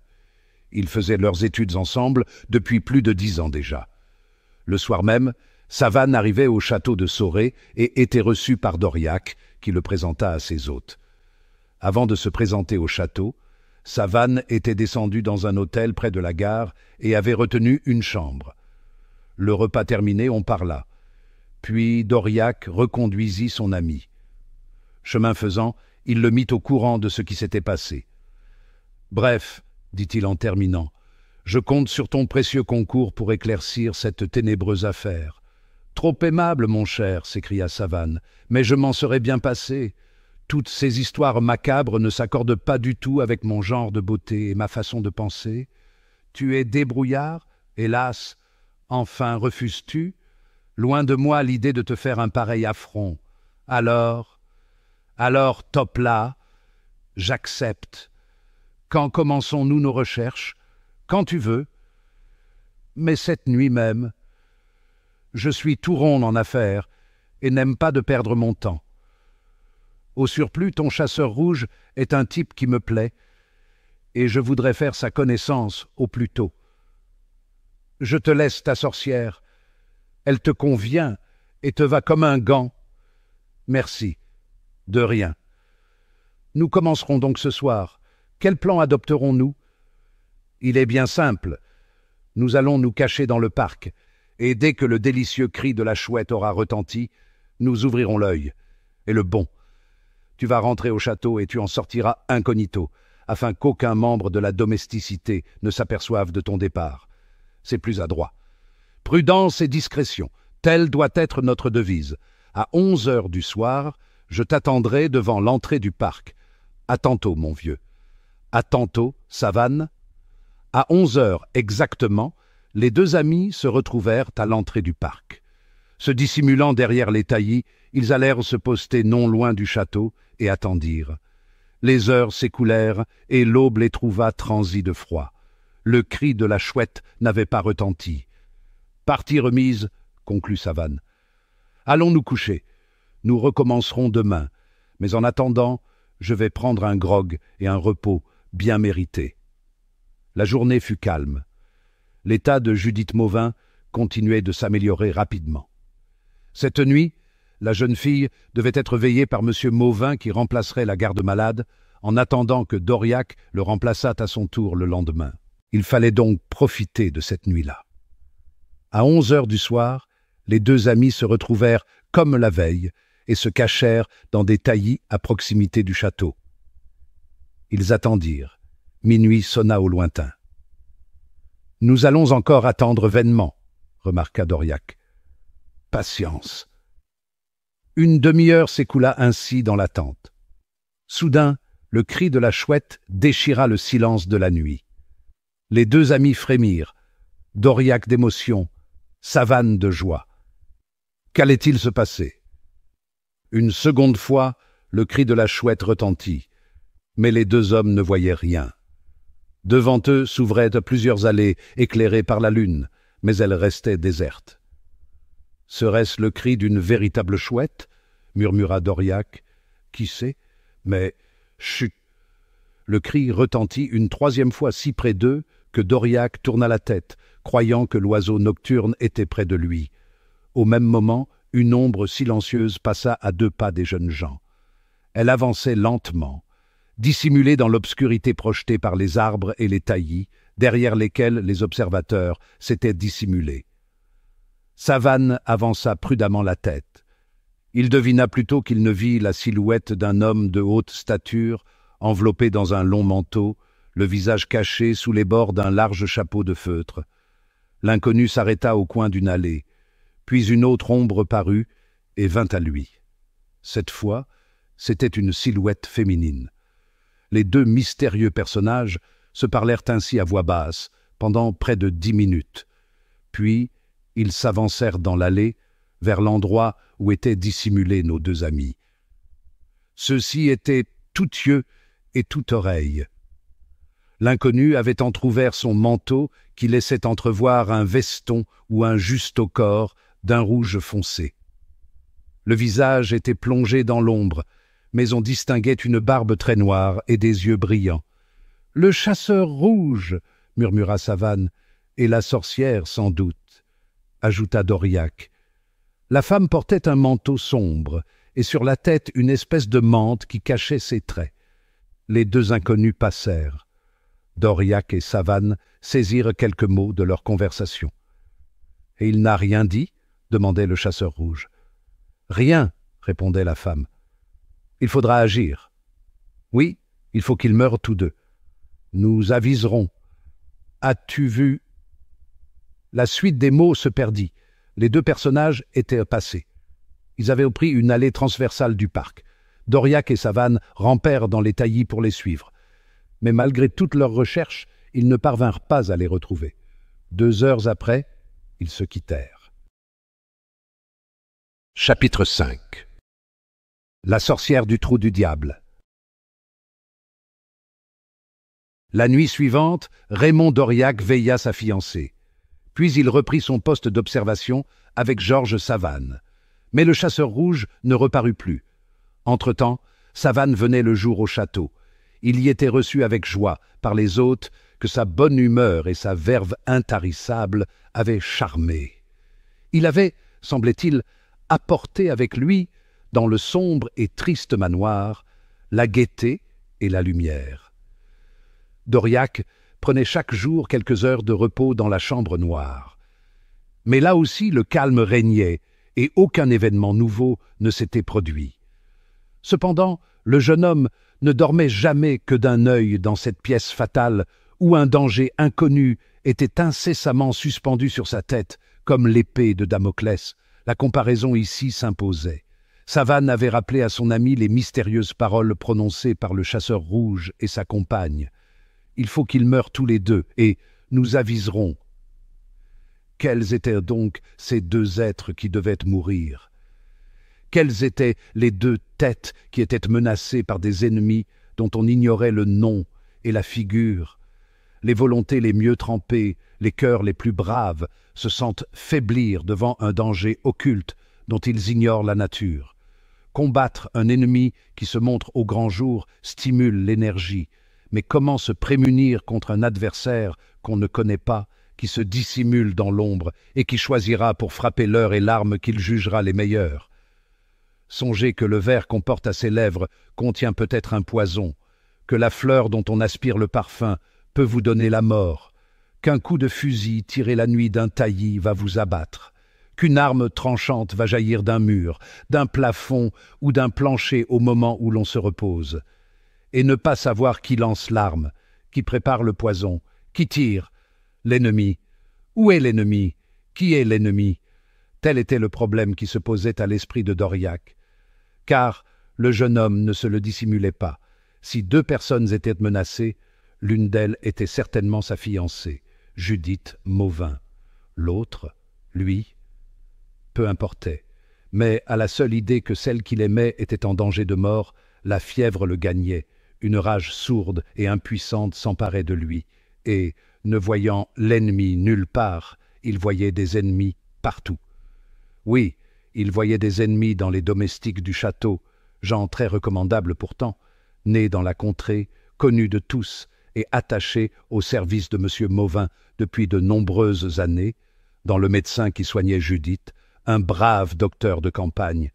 Ils faisaient leurs études ensemble depuis plus de 10 ans déjà. Le soir même, Savane arrivait au château de Soré et était reçu par Doriac, qui le présenta à ses hôtes. Avant de se présenter au château, Savane était descendu dans un hôtel près de la gare et avait retenu une chambre. Le repas terminé, on parla. Puis Doriac reconduisit son ami. Chemin faisant, il le mit au courant de ce qui s'était passé. « Bref, dit-il en terminant, je compte sur ton précieux concours pour éclaircir cette ténébreuse affaire. »« Trop aimable, mon cher, s'écria Savane, mais je m'en serais bien passé. Toutes ces histoires macabres ne s'accordent pas du tout avec mon genre de beauté et ma façon de penser. Tu es débrouillard, hélas. Enfin, refuses-tu? Loin de moi l'idée de te faire un pareil affront. Alors, top là, j'accepte. Quand commençons-nous nos recherches? Quand tu veux. Mais cette nuit même, je suis tout rond en affaires et n'aime pas de perdre mon temps. Au surplus, ton chasseur rouge est un type qui me plaît, et je voudrais faire sa connaissance au plus tôt. Je te laisse ta sorcière. Elle te convient et te va comme un gant. Merci. De rien. Nous commencerons donc ce soir. Quel plan adopterons-nous? Il est bien simple. Nous allons nous cacher dans le parc, et dès que le délicieux cri de la chouette aura retenti, nous ouvrirons l'œil. Et le bon. Tu vas rentrer au château et tu en sortiras incognito, afin qu'aucun membre de la domesticité ne s'aperçoive de ton départ. C'est plus adroit. Prudence et discrétion, telle doit être notre devise. À 11 heures du soir, je t'attendrai devant l'entrée du parc. À tantôt, mon vieux. À tantôt, Savane. À 11 heures exactement, les deux amis se retrouvèrent à l'entrée du parc. Se dissimulant derrière les taillis, ils allèrent se poster non loin du château et attendirent. Les heures s'écoulèrent et l'aube les trouva transis de froid. Le cri de la chouette n'avait pas retenti. « Partie remise », conclut Savane. « Allons nous coucher. Nous recommencerons demain, mais en attendant, je vais prendre un grog et un repos bien mérités. » La journée fut calme. L'état de Judith Mauvin continuait de s'améliorer rapidement. Cette nuit, la jeune fille devait être veillée par M. Mauvin qui remplacerait la garde-malade en attendant que Doriac le remplaçât à son tour le lendemain. Il fallait donc profiter de cette nuit-là. À 11 heures du soir, les deux amis se retrouvèrent comme la veille et se cachèrent dans des taillis à proximité du château. Ils attendirent. Minuit sonna au lointain. « Nous allons encore attendre vainement, » remarqua Doriac. « Patience. » Une demi-heure s'écoula ainsi dans l'attente. Soudain, le cri de la chouette déchira le silence de la nuit. Les deux amis frémirent, Doriac d'émotion, Savane de joie. Qu'allait-il se passer? Une seconde fois, le cri de la chouette retentit, mais les deux hommes ne voyaient rien. Devant eux s'ouvraient plusieurs allées éclairées par la lune, mais elles restaient désertes. « Serait-ce le cri d'une véritable chouette ?» murmura Doriac. « Qui sait? Mais chut !» Le cri retentit une troisième fois si près d'eux que Doriac tourna la tête, croyant que l'oiseau nocturne était près de lui. Au même moment, une ombre silencieuse passa à 2 pas des jeunes gens. Elle avançait lentement, dissimulée dans l'obscurité projetée par les arbres et les taillis, derrière lesquels les observateurs s'étaient dissimulés. Savane avança prudemment la tête. Il devina plutôt qu'il ne vit la silhouette d'un homme de haute stature, enveloppé dans un long manteau, le visage caché sous les bords d'un large chapeau de feutre. L'inconnu s'arrêta au coin d'une allée, puis une autre ombre parut et vint à lui. Cette fois, c'était une silhouette féminine. Les deux mystérieux personnages se parlèrent ainsi à voix basse pendant près de 10 minutes. Puis, ils s'avancèrent dans l'allée, vers l'endroit où étaient dissimulés nos deux amis. Ceux-ci étaient tout yeux et toute oreille. L'inconnu avait entr'ouvert son manteau qui laissait entrevoir un veston ou un juste-au-corps d'un rouge foncé. Le visage était plongé dans l'ombre, mais on distinguait une barbe très noire et des yeux brillants. « Le chasseur rouge !» murmura Savane. « Et la sorcière, sans doute !» ajouta Doriac. La femme portait un manteau sombre, et sur la tête une espèce de mante qui cachait ses traits. Les deux inconnus passèrent. Doriac et Savane saisirent quelques mots de leur conversation. « Et il n'a rien dit ?» demandait le chasseur rouge. « Rien, » répondait la femme. « Il faudra agir. »« Oui, il faut qu'ils meurent tous deux. Nous aviserons. »« As-tu vu ?» La suite des mots se perdit. Les deux personnages étaient passés. Ils avaient pris une allée transversale du parc. Doriac et Savane rampèrent dans les taillis pour les suivre. Mais malgré toutes leurs recherches, ils ne parvinrent pas à les retrouver. 2 heures après, ils se quittèrent. Chapitre 5. La sorcière du trou du diable. La nuit suivante, Raymond Doriac veilla sa fiancée. Puis il reprit son poste d'observation avec Georges Savane. Mais le chasseur rouge ne reparut plus. Entre-temps, Savane venait le jour au château. Il y était reçu avec joie par les hôtes que sa bonne humeur et sa verve intarissable avaient charmé. Il avait, semblait-il, apporté avec lui, dans le sombre et triste manoir, la gaieté et la lumière. Doriac prenait chaque jour quelques heures de repos dans la chambre noire. Mais là aussi le calme régnait et aucun événement nouveau ne s'était produit. Cependant, le jeune homme ne dormait jamais que d'un œil dans cette pièce fatale où un danger inconnu était incessamment suspendu sur sa tête, comme l'épée de Damoclès. La comparaison ici s'imposait. Savane avait rappelé à son ami les mystérieuses paroles prononcées par le chasseur rouge et sa compagne. « Il faut qu'ils meurent tous les deux, et nous aviserons. » Quels étaient donc ces deux êtres qui devaient mourir? Quelles étaient les deux têtes qui étaient menacées par des ennemis dont on ignorait le nom et la figure? Les volontés les mieux trempées, les cœurs les plus braves se sentent faiblir devant un danger occulte, dont ils ignorent la nature. Combattre un ennemi qui se montre au grand jour stimule l'énergie, mais comment se prémunir contre un adversaire qu'on ne connaît pas, qui se dissimule dans l'ombre et qui choisira pour frapper l'heure et l'arme qu'il jugera les meilleures? Songez que le verre qu'on porte à ses lèvres contient peut-être un poison, que la fleur dont on aspire le parfum peut vous donner la mort, qu'un coup de fusil tiré la nuit d'un taillis va vous abattre, qu'une arme tranchante va jaillir d'un mur, d'un plafond ou d'un plancher au moment où l'on se repose. Et ne pas savoir qui lance l'arme, qui prépare le poison, qui tire. L'ennemi. Où est l'ennemi? Qui est l'ennemi? Tel était le problème qui se posait à l'esprit de D'Aurillac. Car le jeune homme ne se le dissimulait pas. Si deux personnes étaient menacées, l'une d'elles était certainement sa fiancée, Judith Mauvin. L'autre, lui, peu importait. Mais à la seule idée que celle qu'il aimait était en danger de mort, la fièvre le gagnait. Une rage sourde et impuissante s'emparait de lui, et, ne voyant l'ennemi nulle part, il voyait des ennemis partout. Oui, il voyait des ennemis dans les domestiques du château, gens très recommandables pourtant, nés dans la contrée, connus de tous et attachés au service de M. Mauvin depuis de nombreuses années, dans le médecin qui soignait Judith, un brave docteur de campagne,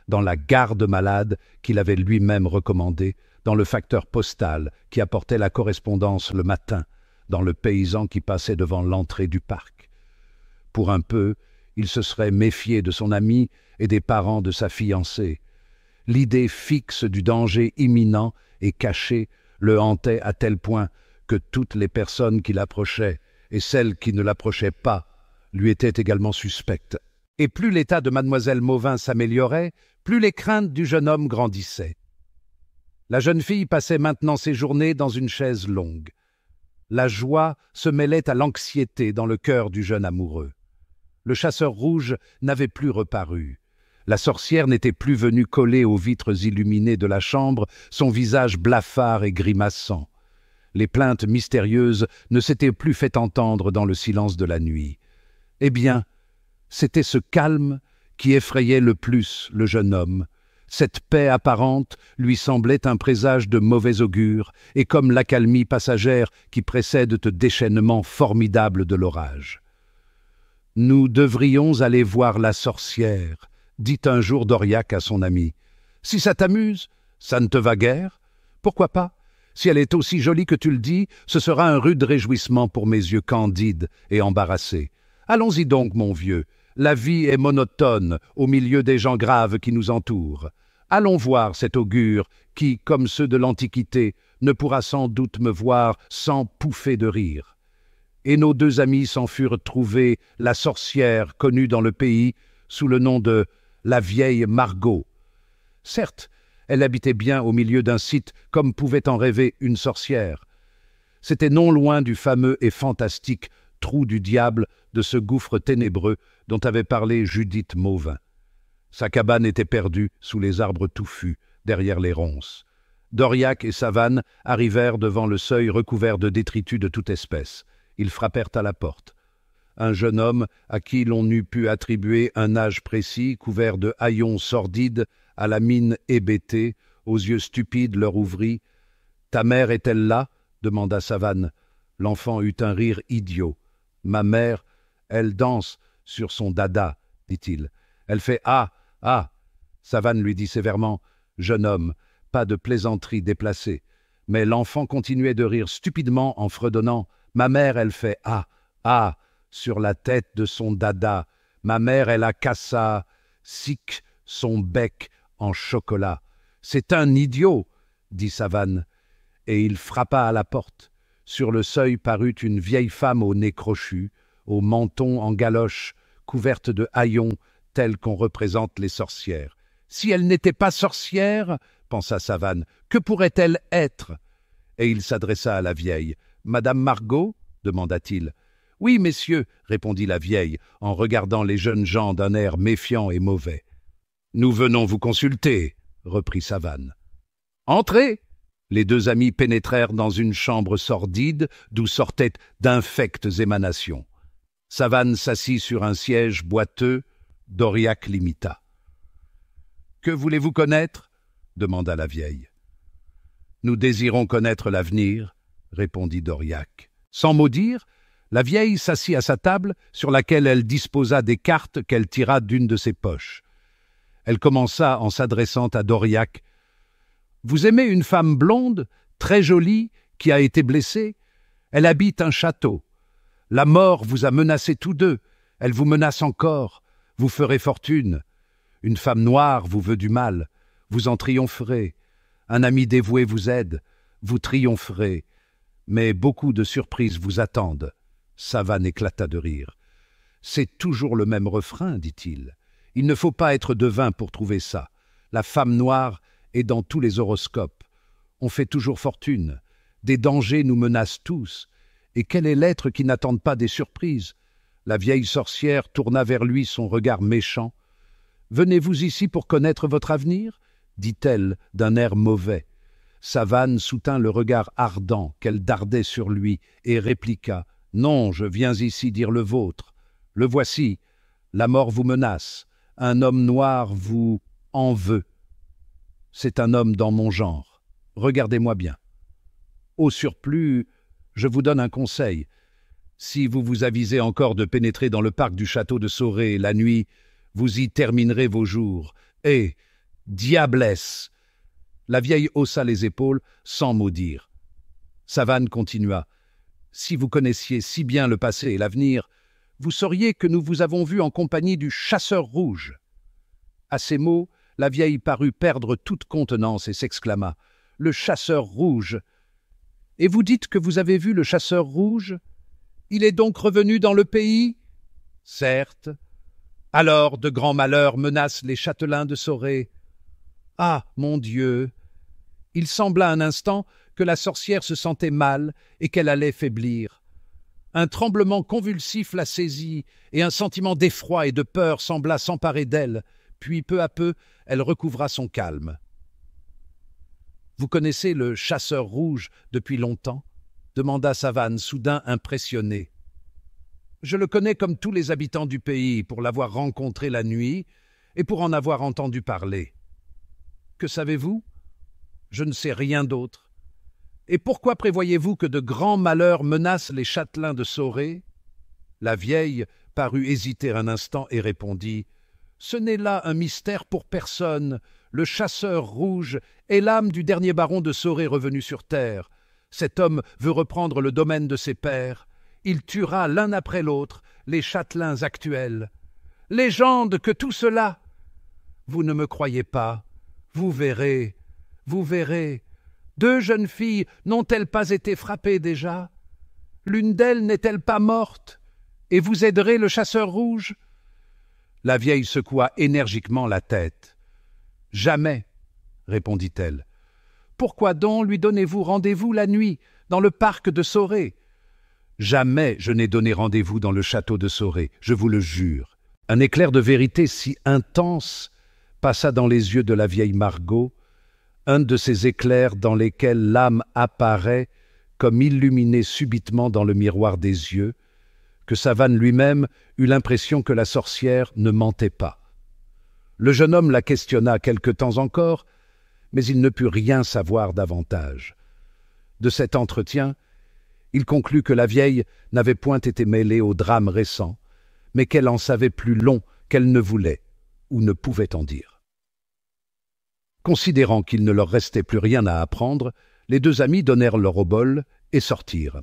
dans la garde-malade qu'il avait lui-même recommandée, dans le facteur postal qui apportait la correspondance le matin, dans le paysan qui passait devant l'entrée du parc. Pour un peu, il se serait méfié de son ami et des parents de sa fiancée. L'idée fixe du danger imminent et caché le hantait à tel point que toutes les personnes qui l'approchaient et celles qui ne l'approchaient pas lui étaient également suspectes. Et plus l'état de mademoiselle Mauvin s'améliorait, plus les craintes du jeune homme grandissaient. La jeune fille passait maintenant ses journées dans une chaise longue. La joie se mêlait à l'anxiété dans le cœur du jeune amoureux. Le chasseur rouge n'avait plus reparu. La sorcière n'était plus venue coller aux vitres illuminées de la chambre son visage blafard et grimaçant. Les plaintes mystérieuses ne s'étaient plus fait entendre dans le silence de la nuit. Eh bien, c'était ce calme qui effrayait le plus le jeune homme. Cette paix apparente lui semblait un présage de mauvais augure, et comme l'accalmie passagère qui précède un déchaînement formidable de l'orage. « Nous devrions aller voir la sorcière », dit un jour D'Aurillac à son ami. « Si ça t'amuse, ça ne te va guère? Pourquoi pas? Si elle est aussi jolie que tu le dis, ce sera un rude réjouissement pour mes yeux candides et embarrassés. Allons-y donc, mon vieux. La vie est monotone au milieu des gens graves qui nous entourent. Allons voir cet augure qui, comme ceux de l'Antiquité, ne pourra sans doute me voir sans pouffer de rire. » Et nos deux amis s'en furent trouver la sorcière connue dans le pays sous le nom de la vieille Margot. Certes, elle habitait bien au milieu d'un site comme pouvait en rêver une sorcière. C'était non loin du fameux et fantastique trou du diable de ce gouffre ténébreux dont avait parlé Judith Mauvin. Sa cabane était perdue sous les arbres touffus, derrière les ronces. D'Aurillac et Savane arrivèrent devant le seuil recouvert de détritus de toute espèce. Ils frappèrent à la porte. Un jeune homme, à qui l'on eût pu attribuer un âge précis, couvert de haillons sordides, à la mine hébétée, aux yeux stupides, leur ouvrit. « Ta mère est-elle là ?» demanda Savane. L'enfant eut un rire idiot. « Ma mère, elle danse sur son dada, dit-il. Elle fait « Ah, ah !» Savane lui dit sévèrement « Jeune homme, pas de plaisanterie déplacée. » Mais l'enfant continuait de rire stupidement en fredonnant « Ma mère, elle fait « Ah, ah !» sur la tête de son dada. Ma mère, elle a cassa, sic, son bec en chocolat. C'est un idiot, dit Savane, et il frappa à la porte. Sur le seuil parut une vieille femme au nez crochu, au menton en galoche, couverte de haillons tels qu'on représente les sorcières. Si elle n'était pas sorcière, pensa Savane, que pourrait-elle être? Et il s'adressa à la vieille. Madame Margot demanda-t-il. Oui, messieurs, répondit la vieille, en regardant les jeunes gens d'un air méfiant et mauvais. Nous venons vous consulter, reprit Savane. Entrez. Les deux amis pénétrèrent dans une chambre sordide d'où sortaient d'infectes émanations. Savane s'assit sur un siège boiteux, D'Aurillac l'imita. Que voulez-vous connaître? Demanda la vieille. Nous désirons connaître l'avenir, répondit Doriac. Sans mot dire, la vieille s'assit à sa table, sur laquelle elle disposa des cartes qu'elle tira d'une de ses poches. Elle commença en s'adressant à Doriac. « Vous aimez une femme blonde, très jolie, qui a été blessée? Elle habite un château. La mort vous a menacés tous deux. Elle vous menace encore. Vous ferez fortune. Une femme noire vous veut du mal. Vous en triompherez. Un ami dévoué vous aide. Vous triompherez. Mais beaucoup de surprises vous attendent. » Savane éclata de rire. « C'est toujours le même refrain, dit-il. Il ne faut pas être devin pour trouver ça. La femme noire est dans tous les horoscopes. On fait toujours fortune. Des dangers nous menacent tous. Et quel est l'être qui n'attende pas des surprises? » La vieille sorcière tourna vers lui son regard méchant. « Venez-vous ici pour connaître votre avenir ?» dit-elle d'un air mauvais. Savane soutint le regard ardent qu'elle dardait sur lui et répliqua. « Non, je viens ici dire le vôtre. Le voici. La mort vous menace. Un homme noir vous en veut. C'est un homme dans mon genre. Regardez-moi bien. Au surplus, je vous donne un conseil. Si vous vous avisez encore de pénétrer dans le parc du château de Soré la nuit, vous y terminerez vos jours. Et, diablesse !» La vieille haussa les épaules sans mot dire. Savane continua. « Si vous connaissiez si bien le passé et l'avenir, vous sauriez que nous vous avons vu en compagnie du chasseur rouge. » À ces mots, la vieille parut perdre toute contenance et s'exclama. « Le chasseur rouge! Et vous dites que vous avez vu le chasseur rouge? Il est donc revenu dans le pays? » ?»« Certes. Alors de grands malheurs menacent les châtelains de Soré. »« Ah, mon Dieu !» Il sembla un instant que la sorcière se sentait mal et qu'elle allait faiblir. Un tremblement convulsif la saisit et un sentiment d'effroi et de peur sembla s'emparer d'elle, puis peu à peu elle recouvra son calme. « Vous connaissez le chasseur rouge depuis longtemps ?» demanda Savane, soudain impressionné. « Je le connais comme tous les habitants du pays, pour l'avoir rencontré la nuit et pour en avoir entendu parler. »« Que savez-vous ?»« Je ne sais rien d'autre. »« Et pourquoi prévoyez-vous que de grands malheurs menacent les châtelains de Soré ?» La vieille parut hésiter un instant et répondit. « Ce n'est là un mystère pour personne. Le chasseur rouge est l'âme du dernier baron de Soré revenu sur terre. Cet homme veut reprendre le domaine de ses pères. Il tuera l'un après l'autre les châtelains actuels. Légende que tout cela! Vous ne me croyez pas? Vous verrez, vous verrez. 2 jeunes filles n'ont-elles pas été frappées déjà? L'une d'elles n'est-elle pas morte? Et vous aiderez le chasseur rouge? » La vieille secoua énergiquement la tête. « Jamais, » répondit-elle. « Pourquoi donc lui donnez-vous rendez-vous la nuit, dans le parc de Soré? » « Jamais je n'ai donné rendez-vous dans le château de Soré, je vous le jure. » Un éclair de vérité si intense passa dans les yeux de la vieille Margot, un de ces éclairs dans lesquels l'âme apparaît comme illuminée subitement dans le miroir des yeux, que Savane lui-même eut l'impression que la sorcière ne mentait pas. Le jeune homme la questionna quelque temps encore, mais il ne put rien savoir davantage. De cet entretien, il conclut que la vieille n'avait point été mêlée au drame récent, mais qu'elle en savait plus long qu'elle ne voulait ou ne pouvait en dire. Considérant qu'il ne leur restait plus rien à apprendre, les 2 amis donnèrent leur obole et sortirent.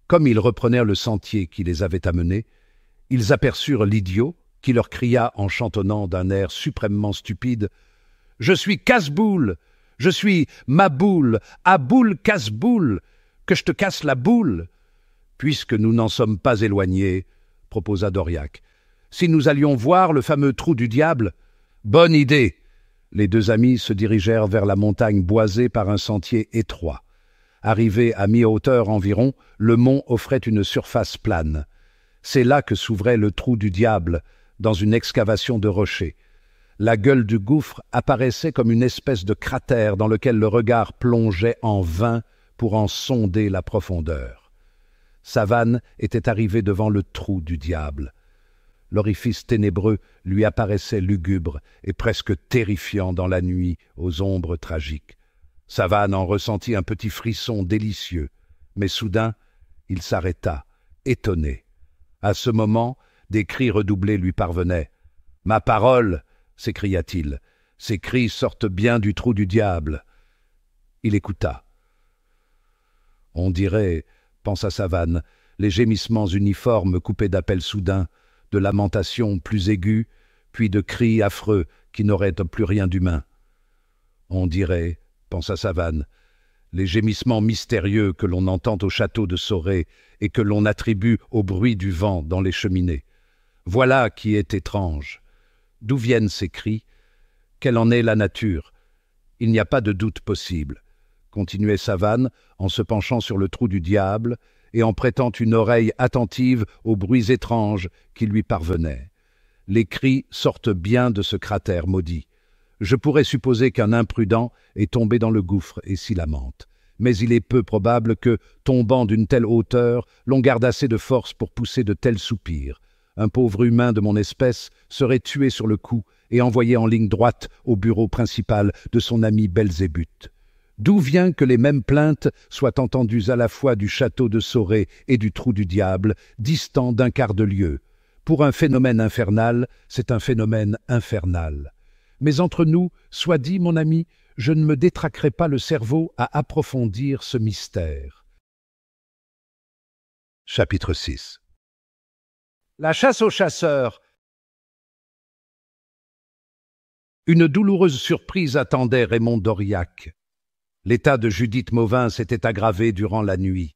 Comme ils reprenèrent le sentier qui les avait amenés, ils aperçurent l'idiot qui leur cria en chantonnant d'un air suprêmement stupide « Je suis Casse-Boule, je suis Maboule, Aboule Casse-Boule, que je te casse la boule !» Puisque nous n'en sommes pas éloignés, proposa Doriac, si nous allions voir le fameux trou du diable? Bonne idée! Les 2 amis se dirigèrent vers la montagne boisée par un sentier étroit. Arrivé à mi-hauteur environ, le mont offrait une surface plane. C'est là que s'ouvrait le trou du diable, dans une excavation de rochers. La gueule du gouffre apparaissait comme une espèce de cratère dans lequel le regard plongeait en vain pour en sonder la profondeur. Savane était arrivé devant le trou du diable. L'orifice ténébreux lui apparaissait lugubre et presque terrifiant dans la nuit aux ombres tragiques. Savane en ressentit un petit frisson délicieux, mais soudain, il s'arrêta, étonné. À ce moment, des cris redoublés lui parvenaient. « Ma parole !» s'écria-t-il. « Ces cris sortent bien du trou du diable. » Il écouta. On dirait, pensa Savane, les gémissements uniformes coupés d'appels soudains, de lamentations plus aiguës, puis de cris affreux qui n'auraient plus rien d'humain. On dirait, pensa Savane, les gémissements mystérieux que l'on entend au château de Sorey et que l'on attribue au bruit du vent dans les cheminées. Voilà qui est étrange. D'où viennent ces cris? Quelle en est la nature? Il n'y a pas de doute possible, continuait Savane en se penchant sur le trou du diable et en prêtant une oreille attentive aux bruits étranges qui lui parvenaient. Les cris sortent bien de ce cratère maudit. Je pourrais supposer qu'un imprudent est tombé dans le gouffre et s'y lamente. Mais il est peu probable que, tombant d'une telle hauteur, l'on garde assez de force pour pousser de tels soupirs. Un pauvre humain de mon espèce serait tué sur le coup et envoyé en ligne droite au bureau principal de son ami Belzébuth. D'où vient que les mêmes plaintes soient entendues à la fois du château de Sorey et du trou du diable, distants d'un quart de lieue? Pour un phénomène infernal, c'est un phénomène infernal. Mais entre nous, soit dit, mon ami, je ne me détraquerai pas le cerveau à approfondir ce mystère. Chapitre 6. La chasse aux chasseurs. Une douloureuse surprise attendait Raymond d'Aurillac. L'état de Judith Mauvin s'était aggravé durant la nuit.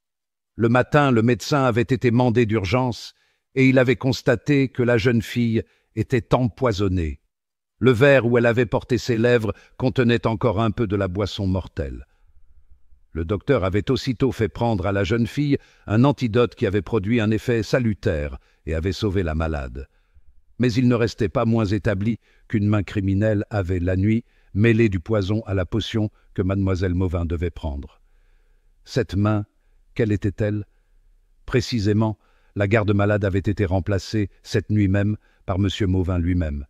Le matin, le médecin avait été mandé d'urgence et il avait constaté que la jeune fille était empoisonnée. Le verre où elle avait porté ses lèvres contenait encore un peu de la boisson mortelle. Le docteur avait aussitôt fait prendre à la jeune fille un antidote qui avait produit un effet salutaire et avait sauvé la malade. Mais il ne restait pas moins établi qu'une main criminelle avait, la nuit, mêlé du poison à la potion que mademoiselle Mauvin devait prendre. Cette main, quelle était-elle? Précisément, la garde-malade avait été remplacée, cette nuit même, par M. Mauvin lui-même.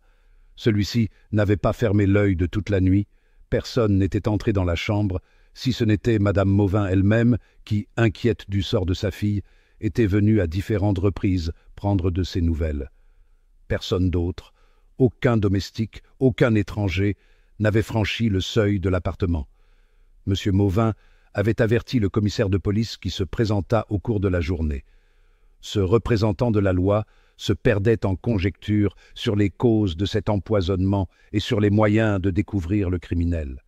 Celui-ci n'avait pas fermé l'œil de toute la nuit, personne n'était entré dans la chambre, si ce n'était madame Mauvin elle-même qui, inquiète du sort de sa fille, était venue à différentes reprises prendre de ses nouvelles. Personne d'autre, aucun domestique, aucun étranger, n'avait franchi le seuil de l'appartement. M. Mauvin avait averti le commissaire de police qui se présenta au cours de la journée. Ce représentant de la loi se perdait en conjectures sur les causes de cet empoisonnement et sur les moyens de découvrir le criminel.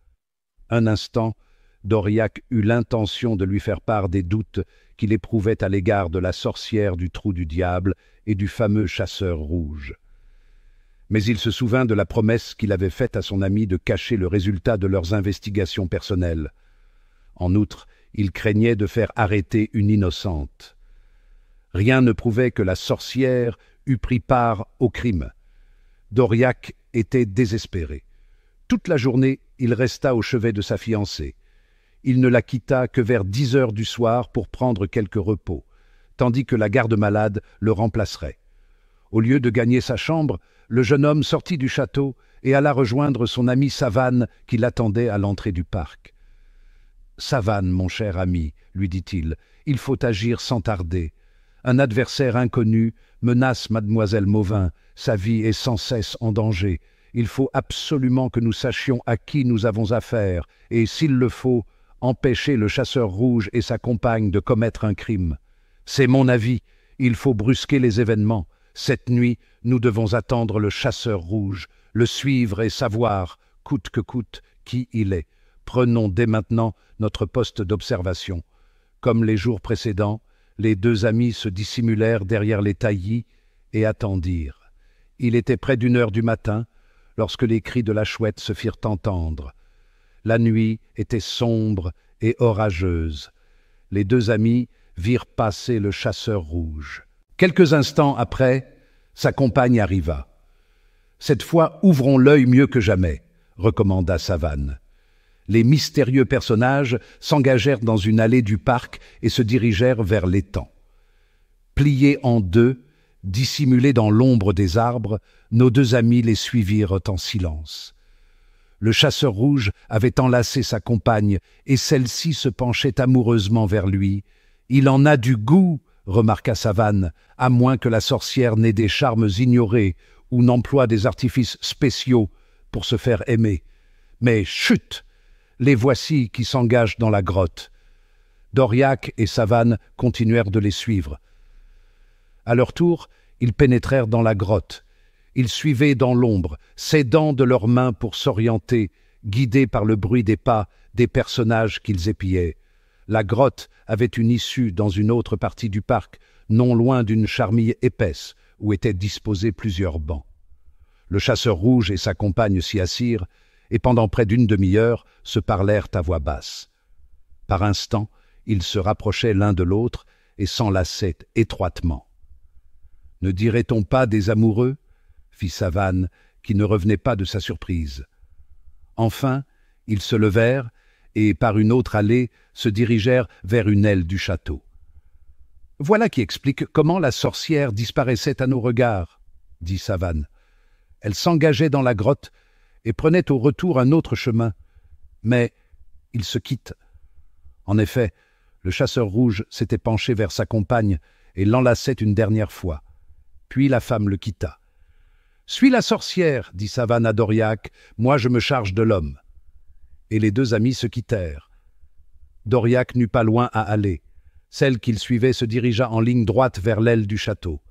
Un instant, d'Aurillac eut l'intention de lui faire part des doutes qu'il éprouvait à l'égard de la sorcière du trou du diable et du fameux chasseur rouge. Mais il se souvint de la promesse qu'il avait faite à son ami de cacher le résultat de leurs investigations personnelles. En outre, il craignait de faire arrêter une innocente. Rien ne prouvait que la sorcière eût pris part au crime. d'Aurillac était désespéré. Toute la journée, il resta au chevet de sa fiancée. Il ne la quitta que vers 10 heures du soir pour prendre quelque repos, tandis que la garde-malade le remplacerait. Au lieu de gagner sa chambre, le jeune homme sortit du château et alla rejoindre son ami Savane qui l'attendait à l'entrée du parc. « Savane, mon cher ami, lui dit-il, il faut agir sans tarder. Un adversaire inconnu menace mademoiselle Mauvin, sa vie est sans cesse en danger. Il faut absolument que nous sachions à qui nous avons affaire et, s'il le faut, empêcher le chasseur rouge et sa compagne de commettre un crime. C'est mon avis, il faut brusquer les événements. Cette nuit, nous devons attendre le chasseur rouge, le suivre et savoir, coûte que coûte, qui il est. Prenons dès maintenant notre poste d'observation. » Comme les jours précédents, les deux amis se dissimulèrent derrière les taillis et attendirent. Il était près d'1 heure du matin, lorsque les cris de la chouette se firent entendre. La nuit était sombre et orageuse. Les deux amis virent passer le chasseur rouge. Quelques instants après, sa compagne arriva. « Cette fois, ouvrons l'œil mieux que jamais », recommanda Savane. Les mystérieux personnages s'engagèrent dans une allée du parc et se dirigèrent vers l'étang. Pliés en deux, Dissimulés dans l'ombre des arbres, nos deux amis les suivirent en silence. Le chasseur rouge avait enlacé sa compagne, et celle-ci se penchait amoureusement vers lui. « Il en a du goût !» remarqua Savane, « à moins que la sorcière n'ait des charmes ignorés ou n'emploie des artifices spéciaux pour se faire aimer. Mais chut! Les voici qui s'engagent dans la grotte. » Doriac et Savane continuèrent de les suivre. À leur tour, ils pénétrèrent dans la grotte. Ils suivaient dans l'ombre, s'aidant de leurs mains pour s'orienter, guidés par le bruit des pas des personnages qu'ils épiaient. La grotte avait une issue dans une autre partie du parc, non loin d'une charmille épaisse, où étaient disposés plusieurs bancs. Le chasseur rouge et sa compagne s'y assirent, et pendant près d'une demi-heure se parlèrent à voix basse. Par instants, ils se rapprochaient l'un de l'autre et s'enlaçaient étroitement. « Ne dirait-on pas des amoureux ?» fit Savane, qui ne revenait pas de sa surprise. Enfin, ils se levèrent et, par une autre allée, se dirigèrent vers une aile du château. « Voilà qui explique comment la sorcière disparaissait à nos regards, » dit Savane. « Elle s'engageait dans la grotte et prenait au retour un autre chemin. Mais ils se quittent. » En effet, le chasseur rouge s'était penché vers sa compagne et l'enlaçait une dernière fois. Puis la femme le quitta. « Suis la sorcière, » dit Savane à Doriac, « moi je me charge de l'homme. » Et les deux amis se quittèrent. Doriac n'eut pas loin à aller. Celle qu'il suivait se dirigea en ligne droite vers l'aile du château.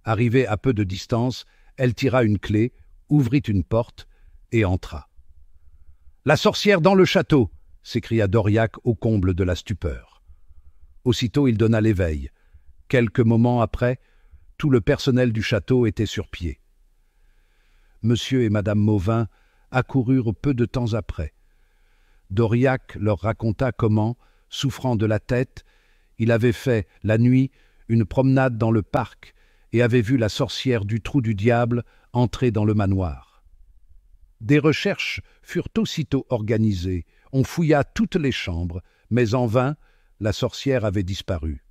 Arrivée à peu de distance, elle tira une clé, ouvrit une porte et entra. « La sorcière dans le château !» s'écria Doriac au comble de la stupeur. Aussitôt il donna l'éveil. Quelques moments après, tout le personnel du château était sur pied. Monsieur et Madame Mauvin accoururent peu de temps après. Doriac leur raconta comment, souffrant de la tête, il avait fait, la nuit, une promenade dans le parc et avait vu la sorcière du trou du diable entrer dans le manoir. Des recherches furent aussitôt organisées. On fouilla toutes les chambres, mais en vain, la sorcière avait disparu.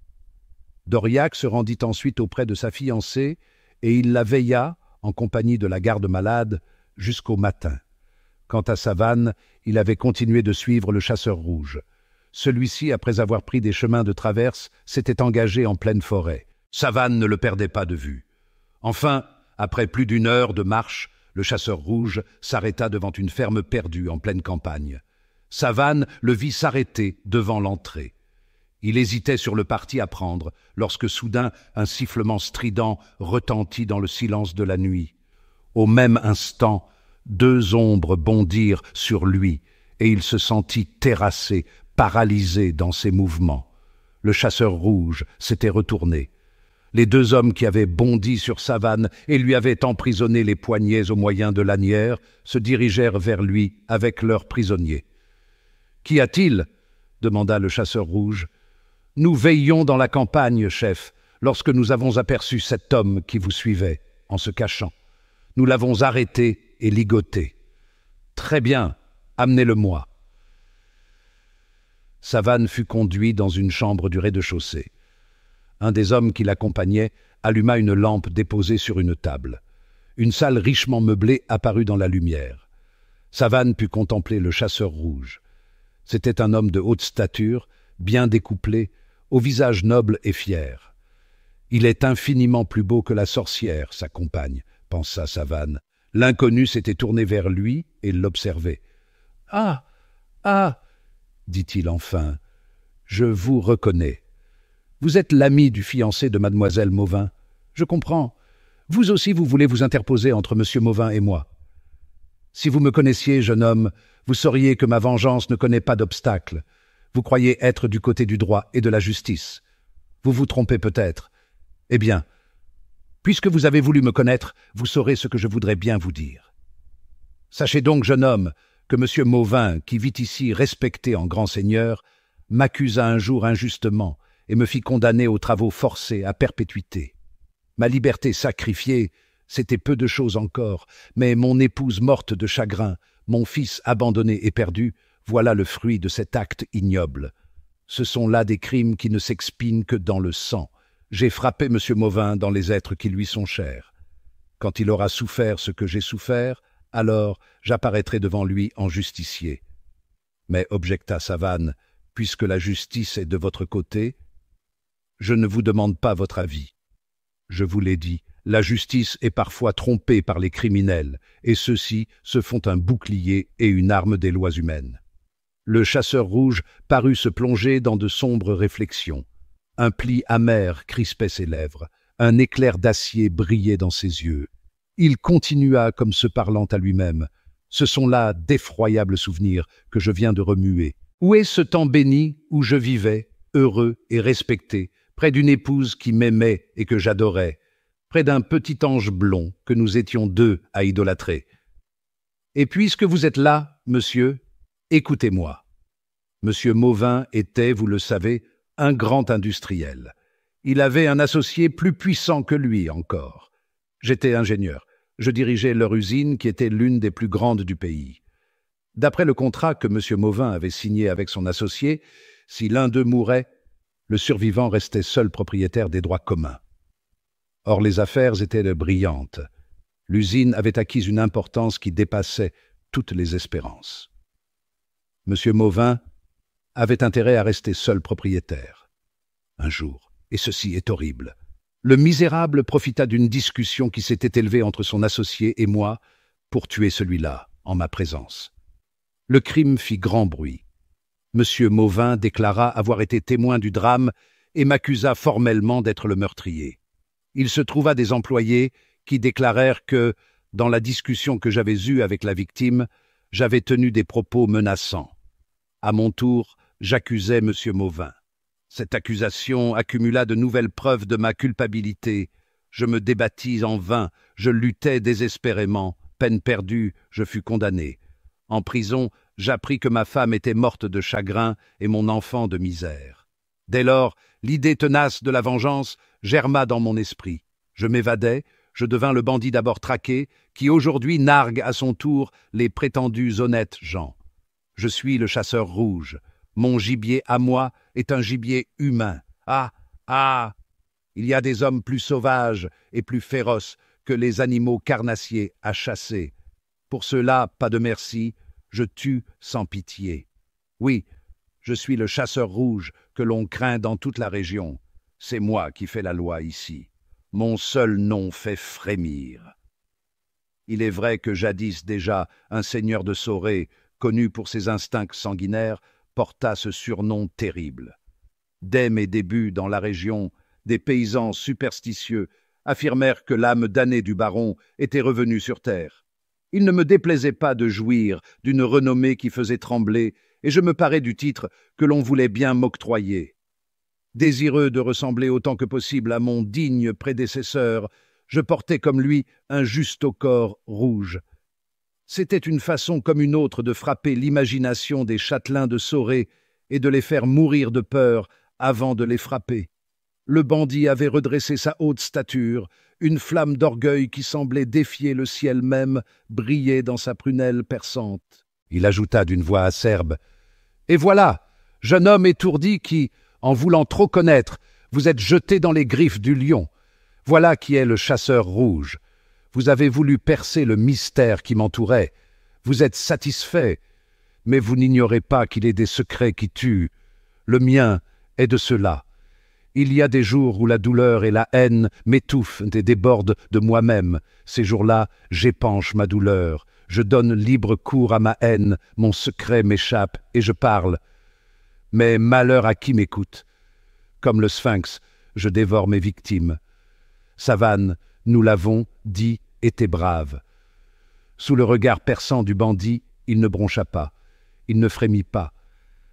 Doriac se rendit ensuite auprès de sa fiancée et il la veilla, en compagnie de la garde-malade, jusqu'au matin. Quant à Savane, il avait continué de suivre le chasseur rouge. Celui-ci, après avoir pris des chemins de traverse, s'était engagé en pleine forêt. Savane ne le perdait pas de vue. Enfin, après plus d'une heure de marche, le chasseur rouge s'arrêta devant une ferme perdue en pleine campagne. Savane le vit s'arrêter devant l'entrée. Il hésitait sur le parti à prendre, lorsque soudain un sifflement strident retentit dans le silence de la nuit. Au même instant, deux ombres bondirent sur lui, et il se sentit terrassé, paralysé dans ses mouvements. Le chasseur rouge s'était retourné. Les deux hommes qui avaient bondi sur Savane et lui avaient emprisonné les poignets au moyen de lanières se dirigèrent vers lui avec leurs prisonniers. « Qu'y a-t-il » demanda le chasseur rouge. « Nous veillions dans la campagne, chef, lorsque nous avons aperçu cet homme qui vous suivait, en se cachant. Nous l'avons arrêté et ligoté. »« Très bien, amenez-le-moi. » Savane fut conduit dans une chambre du rez-de-chaussée. Un des hommes qui l'accompagnait alluma une lampe déposée sur une table. Une salle richement meublée apparut dans la lumière. Savane put contempler le chasseur rouge. C'était un homme de haute stature, bien découplé, au visage noble et fier. « Il est infiniment plus beau que la sorcière, sa compagne, » pensa Savane. L'inconnu s'était tourné vers lui et l'observait. « Ah, ah !» dit-il enfin, « je vous reconnais. Vous êtes l'ami du fiancé de mademoiselle Mauvin. Je comprends. Vous aussi vous voulez vous interposer entre monsieur Mauvin et moi. Si vous me connaissiez, jeune homme, vous sauriez que ma vengeance ne connaît pas d'obstacle. Vous croyez être du côté du droit et de la justice. Vous vous trompez peut-être. Eh bien, puisque vous avez voulu me connaître, vous saurez ce que je voudrais bien vous dire. Sachez donc, jeune homme, que monsieur Mauvin, qui vit ici respecté en grand seigneur, m'accusa un jour injustement et me fit condamner aux travaux forcés à perpétuité. Ma liberté sacrifiée, c'était peu de chose encore, mais mon épouse morte de chagrin, mon fils abandonné et perdu, voilà le fruit de cet acte ignoble. Ce sont là des crimes qui ne s'expient que dans le sang. J'ai frappé M. Mauvin dans les êtres qui lui sont chers. Quand il aura souffert ce que j'ai souffert, alors j'apparaîtrai devant lui en justicier. Mais, objecta Savane, puisque la justice est de votre côté, je ne vous demande pas votre avis. Je vous l'ai dit, la justice est parfois trompée par les criminels, et ceux-ci se font un bouclier et une arme des lois humaines. Le chasseur rouge parut se plonger dans de sombres réflexions. Un pli amer crispait ses lèvres, un éclair d'acier brillait dans ses yeux. Il continua comme se parlant à lui-même. Ce sont là d'effroyables souvenirs que je viens de remuer. Où est ce temps béni où je vivais, heureux et respecté, près d'une épouse qui m'aimait et que j'adorais, près d'un petit ange blond que nous étions deux à idolâtrer? Et puisque vous êtes là, monsieur, écoutez-moi. Monsieur Mauvin était, vous le savez, un grand industriel. Il avait un associé plus puissant que lui encore. J'étais ingénieur. Je dirigeais leur usine qui était l'une des plus grandes du pays. D'après le contrat que M. Mauvin avait signé avec son associé, si l'un d'eux mourait, le survivant restait seul propriétaire des droits communs. Or les affaires étaient brillantes. L'usine avait acquis une importance qui dépassait toutes les espérances. M. Mauvin avait intérêt à rester seul propriétaire. Un jour, et ceci est horrible, le misérable profita d'une discussion qui s'était élevée entre son associé et moi pour tuer celui-là, en ma présence. Le crime fit grand bruit. M. Mauvin déclara avoir été témoin du drame et m'accusa formellement d'être le meurtrier. Il se trouva des employés qui déclarèrent que, dans la discussion que j'avais eue avec la victime, j'avais tenu des propos menaçants. À mon tour, j'accusais M. Mauvin. Cette accusation accumula de nouvelles preuves de ma culpabilité. Je me débattis en vain, je luttai désespérément. Peine perdue, je fus condamné. En prison, j'appris que ma femme était morte de chagrin et mon enfant de misère. Dès lors, l'idée tenace de la vengeance germa dans mon esprit. Je m'évadai, je devins le bandit d'abord traqué, qui aujourd'hui nargue à son tour les prétendus honnêtes gens. Je suis le chasseur rouge. Mon gibier à moi est un gibier humain. Ah, ah! Il y a des hommes plus sauvages et plus féroces que les animaux carnassiers à chasser. Pour cela, pas de merci, je tue sans pitié. Oui, je suis le chasseur rouge que l'on craint dans toute la région. C'est moi qui fais la loi ici. Mon seul nom fait frémir. Il est vrai que jadis déjà, un seigneur de Soré, connu pour ses instincts sanguinaires, porta ce surnom terrible. Dès mes débuts dans la région, des paysans superstitieux affirmèrent que l'âme damnée du baron était revenue sur terre. Il ne me déplaisait pas de jouir d'une renommée qui faisait trembler, et je me parais du titre que l'on voulait bien m'octroyer. Désireux de ressembler autant que possible à mon digne prédécesseur, je portais comme lui un juste au corps rouge. C'était une façon comme une autre de frapper l'imagination des châtelains de Soré et de les faire mourir de peur avant de les frapper. Le bandit avait redressé sa haute stature, une flamme d'orgueil qui semblait défier le ciel même brillait dans sa prunelle perçante. Il ajouta d'une voix acerbe, « Et voilà, jeune homme étourdi qui, en voulant trop connaître, vous êtes jeté dans les griffes du lion. Voilà qui est le chasseur rouge. Vous avez voulu percer le mystère qui m'entourait. Vous êtes satisfait, mais vous n'ignorez pas qu'il est des secrets qui tuent. Le mien est de cela. Il y a des jours où la douleur et la haine m'étouffent et débordent de moi-même. Ces jours-là, j'épanche ma douleur. Je donne libre cours à ma haine, mon secret m'échappe et je parle. Mais malheur à qui m'écoute. Comme le sphinx, je dévore mes victimes. Savane, nous l'avons dit, était brave. Sous le regard perçant du bandit, il ne broncha pas, il ne frémit pas.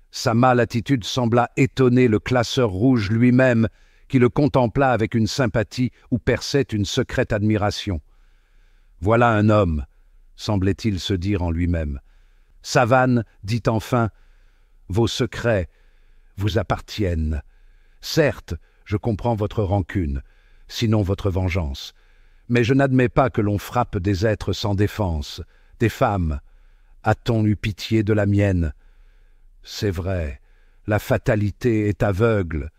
Sa mâle attitude sembla étonner le classeur rouge lui-même, qui le contempla avec une sympathie où perçait une secrète admiration. Voilà un homme, semblait-il se dire en lui-même. Savane dit enfin, « Vos secrets vous appartiennent. Certes, je comprends votre rancune, sinon votre vengeance. Mais je n'admets pas que l'on frappe des êtres sans défense, des femmes. A-t-on eu pitié de la mienne? C'est vrai, la fatalité est aveugle,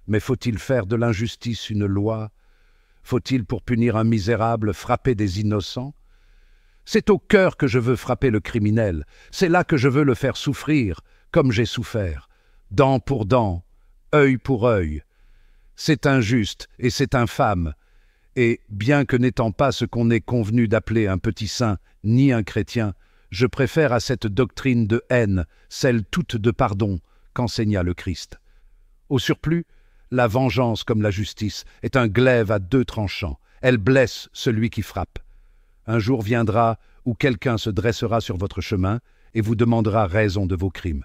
Mais faut-il faire de l'injustice une loi? Faut-il, pour punir un misérable, frapper des innocents? C'est au cœur que je veux frapper le criminel, c'est là que je veux le faire souffrir, comme j'ai souffert, dent pour dent, œil pour œil. C'est injuste et c'est infâme, et, bien que n'étant pas ce qu'on est convenu d'appeler un petit saint, ni un chrétien, je préfère à cette doctrine de haine, celle toute de pardon, qu'enseigna le Christ. Au surplus, la vengeance comme la justice est un glaive à deux tranchants, elle blesse celui qui frappe. Un jour viendra où quelqu'un se dressera sur votre chemin et vous demandera raison de vos crimes.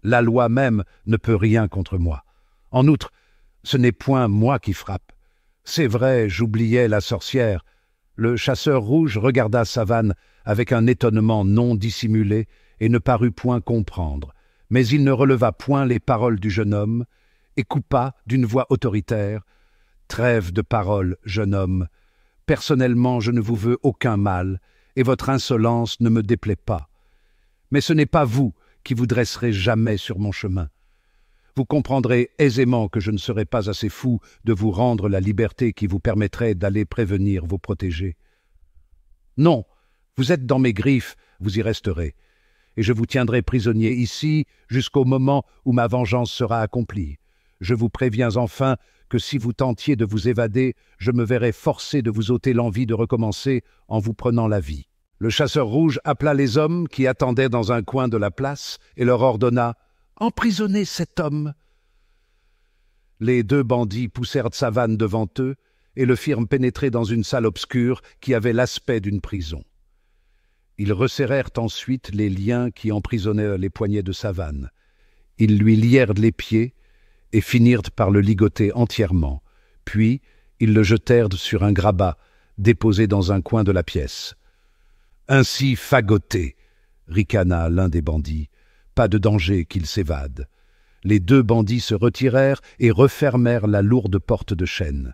La loi même ne peut rien contre moi. En outre, ce n'est point moi qui frappe. C'est vrai, j'oubliais la sorcière. Le chasseur rouge regarda Savane avec un étonnement non dissimulé et ne parut point comprendre, mais il ne releva point les paroles du jeune homme et coupa d'une voix autoritaire « Trêve de paroles, jeune homme. Personnellement, je ne vous veux aucun mal, et votre insolence ne me déplaît pas. Mais ce n'est pas vous qui vous dresserez jamais sur mon chemin. Vous comprendrez aisément que je ne serai pas assez fou de vous rendre la liberté qui vous permettrait d'aller prévenir vos protégés. Non, vous êtes dans mes griffes, vous y resterez, et je vous tiendrai prisonnier ici jusqu'au moment où ma vengeance sera accomplie. Je vous préviens enfin que si vous tentiez de vous évader, je me verrais forcé de vous ôter l'envie de recommencer en vous prenant la vie. » Le chasseur rouge appela les hommes qui attendaient dans un coin de la place et leur ordonna « Emprisonnez cet homme !» Les deux bandits poussèrent Savane devant eux et le firent pénétrer dans une salle obscure qui avait l'aspect d'une prison. Ils resserrèrent ensuite les liens qui emprisonnaient les poignets de Savane. Ils lui lièrent les pieds et finirent par le ligoter entièrement. Puis, ils le jetèrent sur un grabat, déposé dans un coin de la pièce. « Ainsi fagoté !» ricana l'un des bandits. « Pas de danger qu'il s'évade. » Les deux bandits se retirèrent et refermèrent la lourde porte de chêne.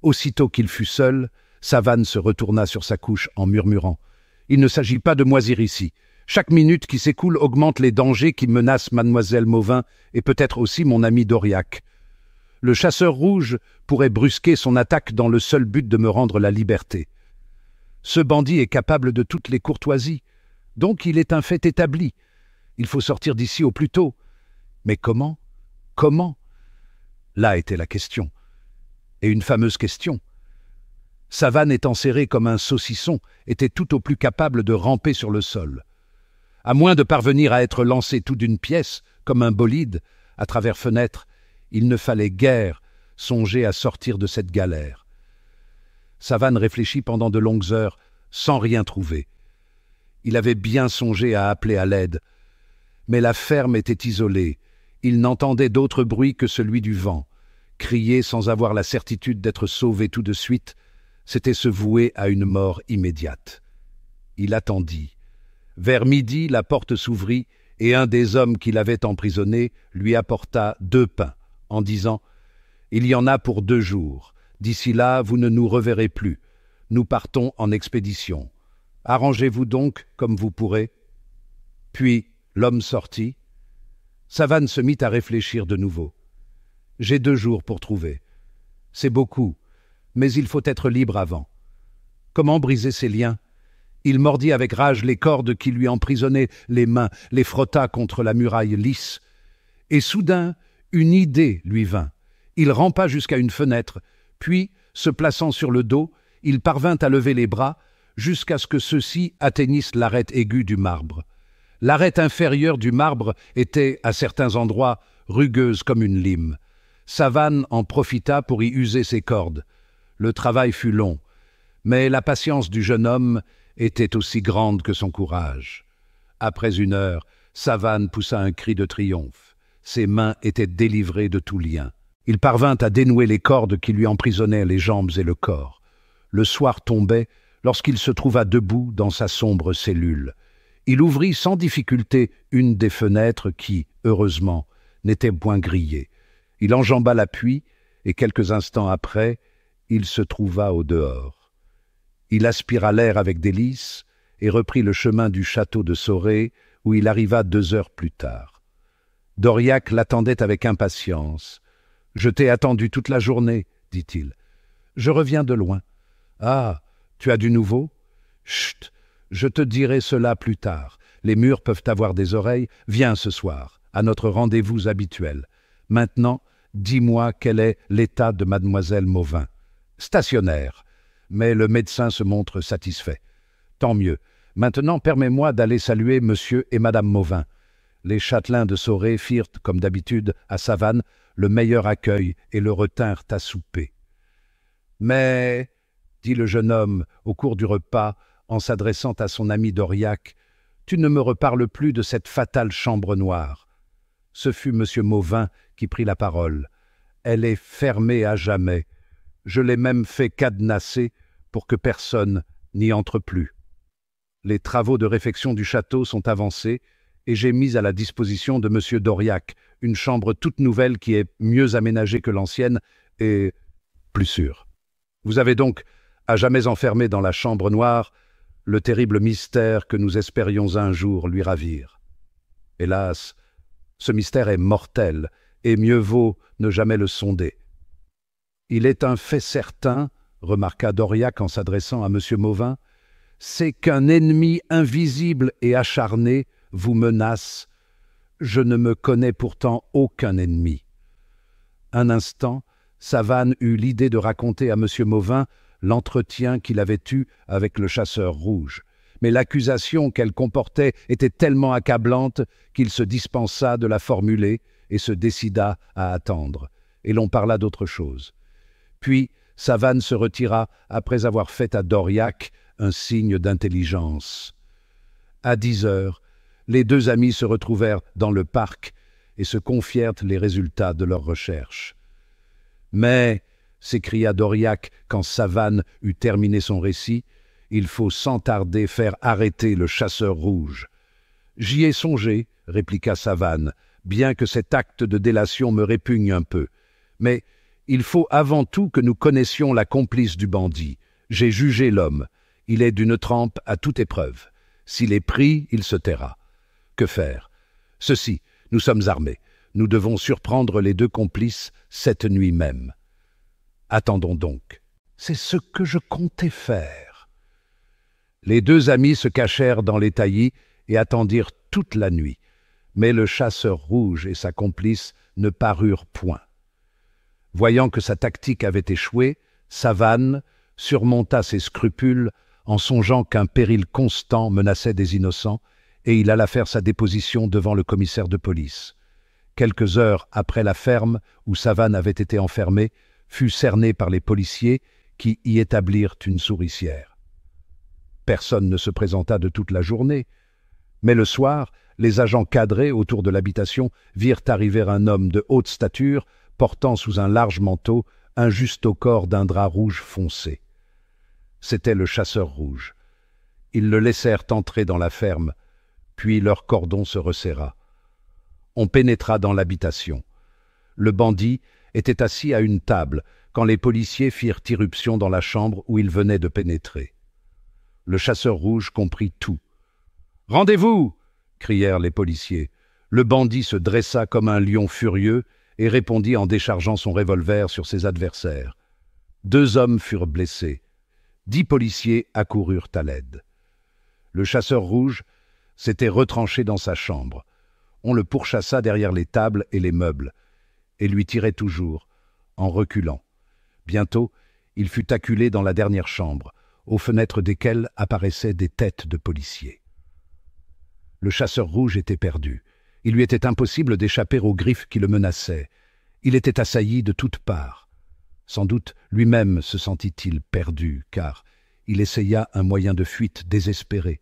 Aussitôt qu'il fut seul, Savane se retourna sur sa couche en murmurant « Il ne s'agit pas de moisir ici. Chaque minute qui s'écoule augmente les dangers qui menacent mademoiselle Mauvin et peut-être aussi mon ami d'Aurillac. Le chasseur rouge pourrait brusquer son attaque dans le seul but de me rendre la liberté. Ce bandit est capable de toutes les courtoisies, donc il est un fait établi. Il faut sortir d'ici au plus tôt. Mais comment? Comment? Là était la question. Et une fameuse question. Savane étant serré comme un saucisson, était tout au plus capable de ramper sur le sol. À moins de parvenir à être lancé tout d'une pièce, comme un bolide, à travers fenêtres, il ne fallait guère songer à sortir de cette galère. Savane réfléchit pendant de longues heures, sans rien trouver. Il avait bien songé à appeler à l'aide, mais la ferme était isolée. Il n'entendait d'autre bruit que celui du vent. Crier sans avoir la certitude d'être sauvé tout de suite, c'était se vouer à une mort immédiate. Il attendit. Vers midi, la porte s'ouvrit et un des hommes qui l'avait emprisonné lui apporta 2 pains, en disant « Il y en a pour 2 jours. D'ici là, vous ne nous reverrez plus. Nous partons en expédition. Arrangez-vous donc comme vous pourrez. » Puis l'homme sortit. Savane se mit à réfléchir de nouveau. « J'ai 2 jours pour trouver. C'est beaucoup, mais il faut être libre avant. Comment briser ces liens ? » Il mordit avec rage les cordes qui lui emprisonnaient les mains, les frotta contre la muraille lisse. Et soudain, une idée lui vint. Il rampa jusqu'à une fenêtre, puis, se plaçant sur le dos, il parvint à lever les bras jusqu'à ce que ceux-ci atteignissent l'arête aiguë du marbre. L'arête inférieure du marbre était, à certains endroits, rugueuse comme une lime. Savane en profita pour y user ses cordes. Le travail fut long, mais la patience du jeune homme était aussi grande que son courage. Après 1 heure, Savane poussa un cri de triomphe. Ses mains étaient délivrées de tout lien. Il parvint à dénouer les cordes qui lui emprisonnaient les jambes et le corps. Le soir tombait lorsqu'il se trouva debout dans sa sombre cellule. Il ouvrit sans difficulté une des fenêtres qui, heureusement, n'était point grillée. Il enjamba l'appui et quelques instants après, il se trouva au dehors. Il aspira l'air avec délice et reprit le chemin du château de Soré où il arriva 2 heures plus tard. D'Aurillac l'attendait avec impatience. Je t'ai attendu toute la journée, dit-il. Je reviens de loin. Ah, tu as du nouveau? Chut, je te dirai cela plus tard. Les murs peuvent avoir des oreilles. Viens ce soir, à notre rendez-vous habituel. Maintenant, dis-moi quel est l'état de mademoiselle Mauvin. Stationnaire. Mais le médecin se montre satisfait. Tant mieux. Maintenant, permets-moi d'aller saluer monsieur et madame Mauvin. Les châtelains de Soré firent, comme d'habitude, à Savane, le meilleur accueil et le retinrent à souper. Mais, dit le jeune homme au cours du repas, en s'adressant à son ami d'Aurillac, tu ne me reparles plus de cette fatale chambre noire. Ce fut monsieur Mauvin qui prit la parole. Elle est fermée à jamais. Je l'ai même fait cadenasser pour que personne n'y entre plus. Les travaux de réfection du château sont avancés et j'ai mis à la disposition de monsieur d'Aurillac une chambre toute nouvelle qui est mieux aménagée que l'ancienne et plus sûre. Vous avez donc à jamais enfermé dans la chambre noire le terrible mystère que nous espérions un jour lui ravir. Hélas, ce mystère est mortel et mieux vaut ne jamais le sonder. Il est un fait certain, remarqua d'Aurillac en s'adressant à monsieur Mauvin, c'est qu'un ennemi invisible et acharné vous menace. Je ne me connais pourtant aucun ennemi. Un instant, Savane eut l'idée de raconter à monsieur Mauvin l'entretien qu'il avait eu avec le chasseur rouge. Mais l'accusation qu'elle comportait était tellement accablante qu'il se dispensa de la formuler et se décida à attendre. Et l'on parla d'autre chose. Puis Savane se retira après avoir fait à d'Aurillac un signe d'intelligence. À 10 heures, les deux amis se retrouvèrent dans le parc et se confièrent les résultats de leurs recherches. Mais, s'écria d'Aurillac quand Savane eut terminé son récit, il faut sans tarder faire arrêter le chasseur rouge. J'y ai songé, répliqua Savane, bien que cet acte de délation me répugne un peu. Mais il faut avant tout que nous connaissions la complice du bandit. J'ai jugé l'homme. Il est d'une trempe à toute épreuve. S'il est pris, il se taira. Que faire? Ceci, nous sommes armés. Nous devons surprendre les deux complices cette nuit même. Attendons donc. C'est ce que je comptais faire. Les deux amis se cachèrent dans les taillis et attendirent toute la nuit. Mais le chasseur rouge et sa complice ne parurent point. Voyant que sa tactique avait échoué, Savane surmonta ses scrupules en songeant qu'un péril constant menaçait des innocents, et il alla faire sa déposition devant le commissaire de police. Quelques heures après la ferme où Savane avait été enfermé, fut cerné par les policiers qui y établirent une souricière. Personne ne se présenta de toute la journée, mais le soir, les agents cadrés autour de l'habitation virent arriver un homme de haute stature, portant sous un large manteau un justaucorps d'un drap rouge foncé. C'était le chasseur rouge. Ils le laissèrent entrer dans la ferme, puis leur cordon se resserra. On pénétra dans l'habitation. Le bandit était assis à une table quand les policiers firent irruption dans la chambre où il venait de pénétrer. Le chasseur rouge comprit tout. « Rendez-vous !» crièrent les policiers. Le bandit se dressa comme un lion furieux et répondit en déchargeant son revolver sur ses adversaires. 2 hommes furent blessés. 10 policiers accoururent à l'aide. Le chasseur rouge s'était retranché dans sa chambre. On le pourchassa derrière les tables et les meubles, et lui tirait toujours, en reculant. Bientôt, il fut acculé dans la dernière chambre, aux fenêtres desquelles apparaissaient des têtes de policiers. Le chasseur rouge était perdu. Il lui était impossible d'échapper aux griffes qui le menaçaient. Il était assailli de toutes parts. Sans doute lui-même se sentit-il perdu, car il essaya un moyen de fuite désespéré.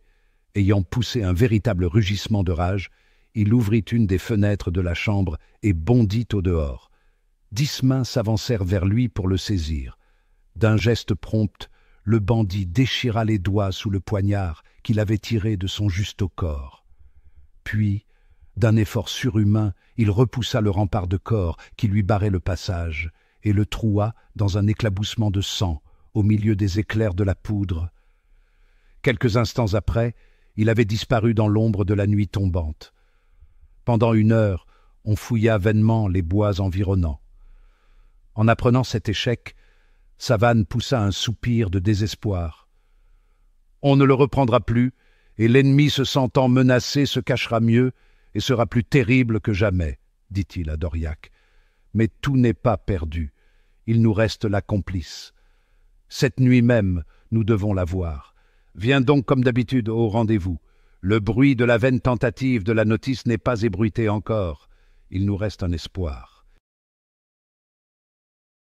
Ayant poussé un véritable rugissement de rage, il ouvrit une des fenêtres de la chambre et bondit au dehors. 10 mains s'avancèrent vers lui pour le saisir. D'un geste prompt, le bandit déchira les doigts sous le poignard qu'il avait tiré de son justaucorps. Puis, d'un effort surhumain, il repoussa le rempart de corps qui lui barrait le passage et le troua dans un éclaboussement de sang au milieu des éclairs de la poudre. Quelques instants après, il avait disparu dans l'ombre de la nuit tombante. Pendant 1 heure, on fouilla vainement les bois environnants. En apprenant cet échec, Savane poussa un soupir de désespoir. « On ne le reprendra plus, et l'ennemi se sentant menacé se cachera mieux et sera plus terrible que jamais, dit-il à Doriac. Mais tout n'est pas perdu. Il nous reste la complice. Cette nuit même, nous devons la voir. Viens donc comme d'habitude au rendez-vous. Le bruit de la vaine tentative de la notice n'est pas ébruité encore. Il nous reste un espoir. »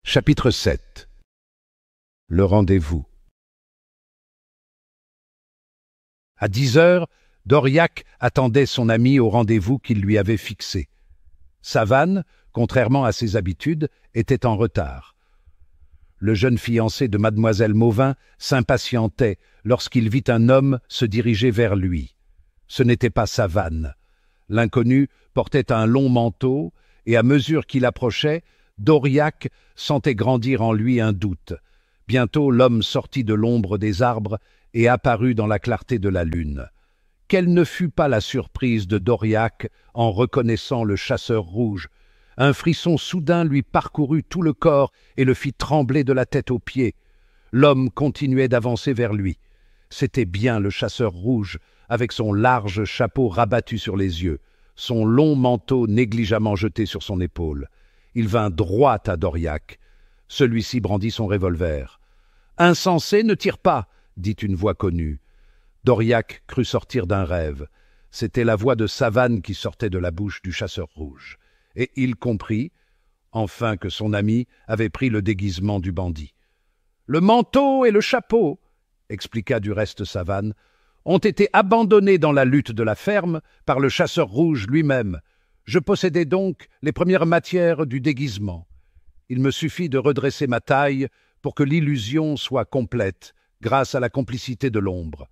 Chapitre 7. Le rendez-vous. À 10 heures, Doriac attendait son ami au rendez-vous qu'il lui avait fixé. Savane, contrairement à ses habitudes, était en retard. Le jeune fiancé de mademoiselle Mauvin s'impatientait lorsqu'il vit un homme se diriger vers lui. Ce n'était pas Savane. L'inconnu portait un long manteau, et à mesure qu'il approchait, Doriac sentait grandir en lui un doute. Bientôt l'homme sortit de l'ombre des arbres et apparut dans la clarté de la lune. Quelle ne fut pas la surprise de Doriac en reconnaissant le chasseur rouge. Un frisson soudain lui parcourut tout le corps et le fit trembler de la tête aux pieds. L'homme continuait d'avancer vers lui. C'était bien le chasseur rouge, avec son large chapeau rabattu sur les yeux, son long manteau négligemment jeté sur son épaule. Il vint droit à Doriac. Celui-ci brandit son revolver. « Insensé, ne tire pas !» dit une voix connue. Doriac crut sortir d'un rêve. C'était la voix de Savane qui sortait de la bouche du chasseur rouge. Et il comprit, enfin, que son ami avait pris le déguisement du bandit. « Le manteau et le chapeau, » expliqua du reste Savane, « ont été abandonnés dans la lutte de la ferme par le chasseur rouge lui-même. Je possédais donc les premières matières du déguisement. Il me suffit de redresser ma taille pour que l'illusion soit complète, grâce à la complicité de l'ombre.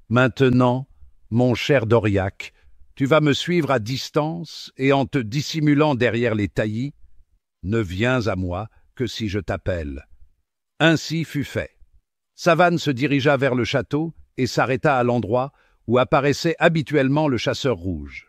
Maintenant, mon cher Doriac, tu vas me suivre à distance et en te dissimulant derrière les taillis, ne viens à moi que si je t'appelle. » Ainsi fut fait. Savane se dirigea vers le château et s'arrêta à l'endroit où apparaissait habituellement le chasseur rouge.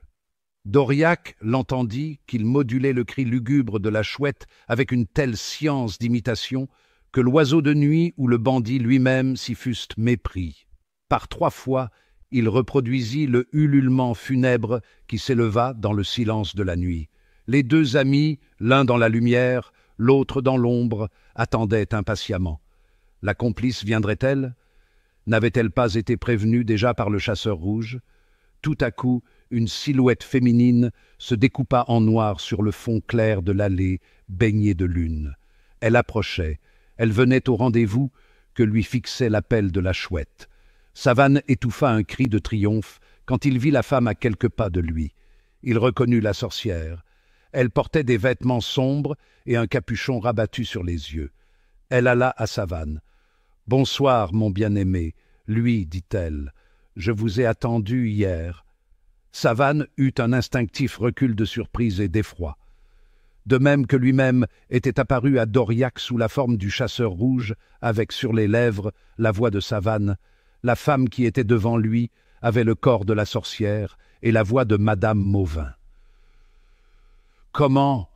Doriac l'entendit qu'il modulait le cri lugubre de la chouette avec une telle science d'imitation que l'oiseau de nuit ou le bandit lui-même s'y fussent mépris. Par 3 fois, il reproduisit le ululement funèbre qui s'éleva dans le silence de la nuit. Les 2 amis, l'un dans la lumière, l'autre dans l'ombre, attendaient impatiemment. La complice viendrait-elle? N'avait-elle pas été prévenue déjà par le chasseur rouge? Tout à coup, une silhouette féminine se découpa en noir sur le fond clair de l'allée baignée de lune. Elle approchait. Elle venait au rendez-vous que lui fixait l'appel de la chouette. Savane étouffa un cri de triomphe quand il vit la femme à quelques pas de lui. Il reconnut la sorcière. Elle portait des vêtements sombres et un capuchon rabattu sur les yeux. Elle alla à Savane. « Bonsoir, mon bien-aimé. » Lui, dit-elle. « Je vous ai attendu hier. » Savane eut un instinctif recul de surprise et d'effroi. De même que lui-même était apparu à Doriac sous la forme du chasseur rouge, avec sur les lèvres la voix de Savane, la femme qui était devant lui avait le corps de la sorcière et la voix de Madame Mauvin. « Comment,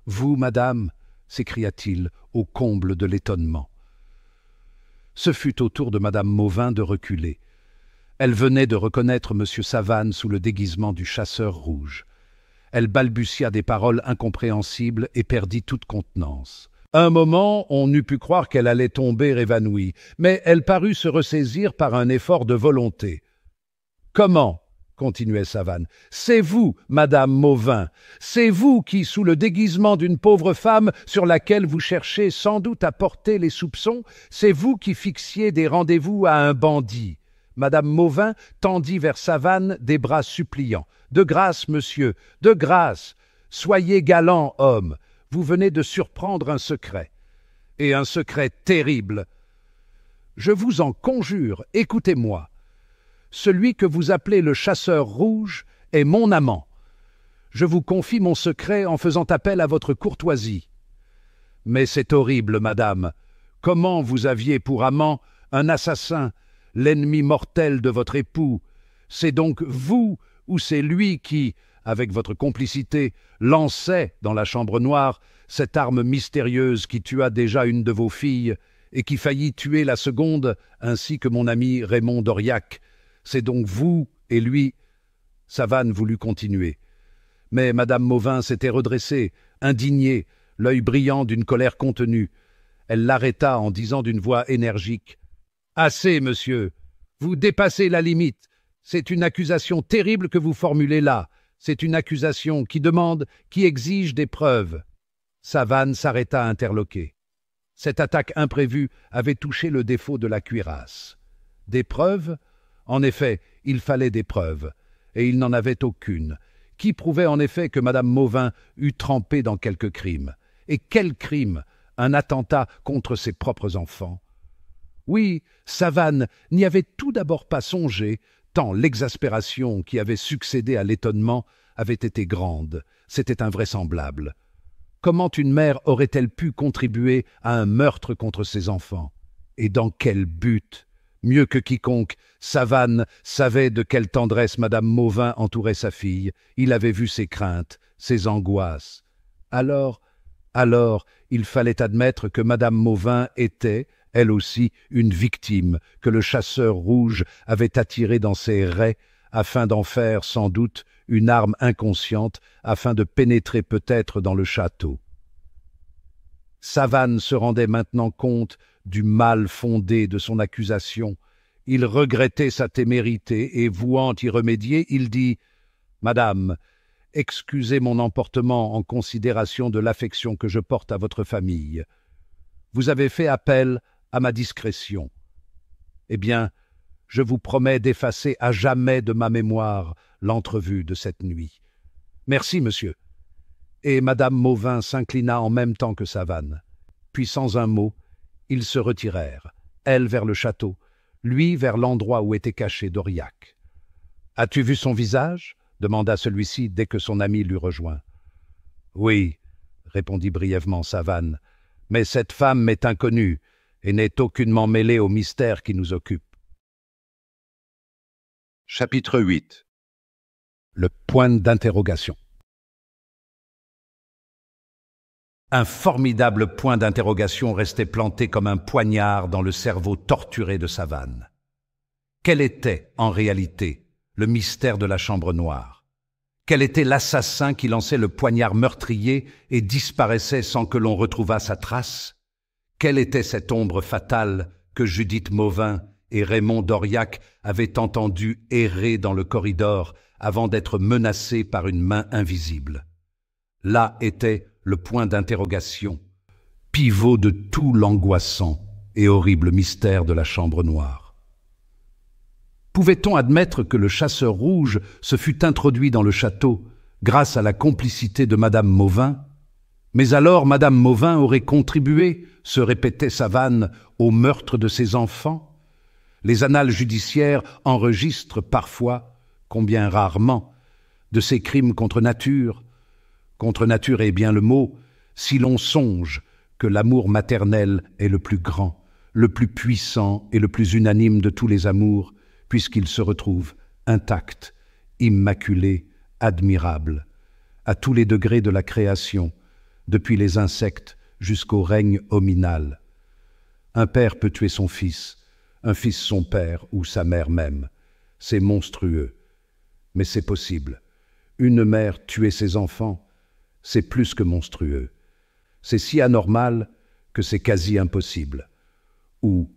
vous, madame ?» s'écria-t-il, au comble de l'étonnement. Ce fut au tour de Madame Mauvin de reculer. Elle venait de reconnaître M. Savane sous le déguisement du chasseur rouge. Elle balbutia des paroles incompréhensibles et perdit toute contenance. Un moment, on eût pu croire qu'elle allait tomber évanouie, mais elle parut se ressaisir par un effort de volonté. « Comment ?» continuait Savane. « C'est vous, Madame Mauvin, c'est vous qui, sous le déguisement d'une pauvre femme sur laquelle vous cherchez sans doute à porter les soupçons, c'est vous qui fixiez des rendez-vous à un bandit. » Madame Mauvin tendit vers Savane des bras suppliants. « De grâce, monsieur, de grâce. Soyez galant, homme. Vous venez de surprendre un secret. Et un secret terrible. Je vous en conjure, écoutez-moi. Celui que vous appelez le chasseur rouge est mon amant. Je vous confie mon secret en faisant appel à votre courtoisie. Mais c'est horrible, madame. Comment vous aviez pour amant un assassin, l'ennemi mortel de votre époux? C'est donc vous ou c'est lui qui, avec votre complicité, lançait dans la chambre noire cette arme mystérieuse qui tua déjà une de vos filles et qui faillit tuer la seconde, ainsi que mon ami Raymond d'Auriac. C'est donc vous et lui. » Savane voulut continuer. Mais madame Mauvin s'était redressée, indignée, l'œil brillant d'une colère contenue. Elle l'arrêta en disant d'une voix énergique: « Assez, monsieur. Vous dépassez la limite. C'est une accusation terrible que vous formulez là. C'est une accusation qui demande, qui exige des preuves. » Savane s'arrêta interloqué. Cette attaque imprévue avait touché le défaut de la cuirasse. Des preuves? En effet, il fallait des preuves, et il n'en avait aucune, qui prouvait en effet que madame Mauvin eût trempé dans quelque crime. Et quel crime? Un attentat contre ses propres enfants. Oui, Savane n'y avait tout d'abord pas songé, tant l'exaspération qui avait succédé à l'étonnement avait été grande. C'était invraisemblable. Comment une mère aurait-elle pu contribuer à un meurtre contre ses enfants? Et dans quel but? Mieux que quiconque, Savane savait de quelle tendresse madame Mauvin entourait sa fille. Il avait vu ses craintes, ses angoisses. Alors, il fallait admettre que madame Mauvin était, elle aussi, une victime que le chasseur rouge avait attirée dans ses rets afin d'en faire, sans doute, une arme inconsciente, afin de pénétrer peut-être dans le château. Savane se rendait maintenant compte du mal fondé de son accusation. Il regrettait sa témérité et, vouant y remédier, il dit « Madame, excusez mon emportement en considération de l'affection que je porte à votre famille. Vous avez fait appel à ma discrétion. Eh bien, je vous promets d'effacer à jamais de ma mémoire l'entrevue de cette nuit. Merci, monsieur. » Et madame Mauvin s'inclina en même temps que Savane. Puis, sans un mot, ils se retirèrent, elle vers le château, lui vers l'endroit où était caché d'Auriac. « As-tu vu son visage ?» demanda celui-ci dès que son ami l'eut rejoint. « Oui, » répondit brièvement Savane, « mais cette femme m'est inconnue et n'est aucunement mêlée au mystère qui nous occupe. » Chapitre 8. Le point d'interrogation. Un formidable point d'interrogation restait planté comme un poignard dans le cerveau torturé de Savane. Quel était, en réalité, le mystère de la chambre noire? Quel était l'assassin qui lançait le poignard meurtrier et disparaissait sans que l'on retrouvât sa trace? Quelle était cette ombre fatale que Judith Mauvin et Raymond d'Auriac avaient entendu errer dans le corridor avant d'être menacés par une main invisible? Là était le point d'interrogation, pivot de tout l'angoissant et horrible mystère de la chambre noire. Pouvait-on admettre que le chasseur rouge se fût introduit dans le château grâce à la complicité de madame Mauvin? Mais alors madame Mauvin aurait contribué, se répétait Savane, au meurtre de ses enfants? Les annales judiciaires enregistrent parfois, combien rarement, de ces crimes contre nature. Contre nature est bien le mot, si l'on songe que l'amour maternel est le plus grand, le plus puissant et le plus unanime de tous les amours, puisqu'il se retrouve intact, immaculé, admirable, à tous les degrés de la création, depuis les insectes jusqu'au règne hominal. Un père peut tuer son fils, un fils son père ou sa mère même. C'est monstrueux, mais c'est possible. Une mère tuer ses enfants, c'est plus que monstrueux. C'est si anormal que c'est quasi impossible. Ou,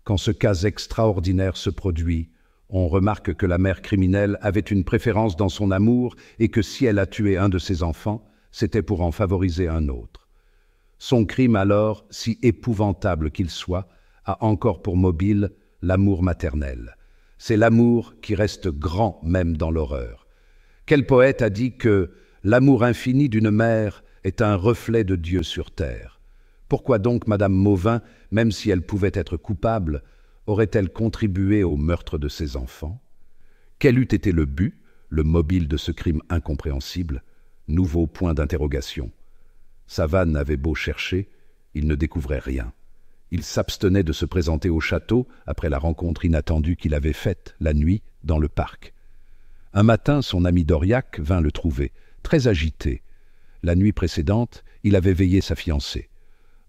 quand ce cas extraordinaire se produit, on remarque que la mère criminelle avait une préférence dans son amour et que si elle a tué un de ses enfants, c'était pour en favoriser un autre. Son crime alors, si épouvantable qu'il soit, a encore pour mobile l'amour maternel. C'est l'amour qui reste grand même dans l'horreur. Quel poète a dit que l'amour infini d'une mère est un reflet de Dieu sur terre? Pourquoi donc madame Mauvin, même si elle pouvait être coupable, aurait-elle contribué au meurtre de ses enfants? Quel eût été le but, le mobile de ce crime incompréhensible? Nouveau point d'interrogation. Savane avait beau chercher, il ne découvrait rien. Il s'abstenait de se présenter au château après la rencontre inattendue qu'il avait faite la nuit dans le parc. Un matin, son ami d'Auriac vint le trouver, très agité. La nuit précédente, il avait veillé sa fiancée.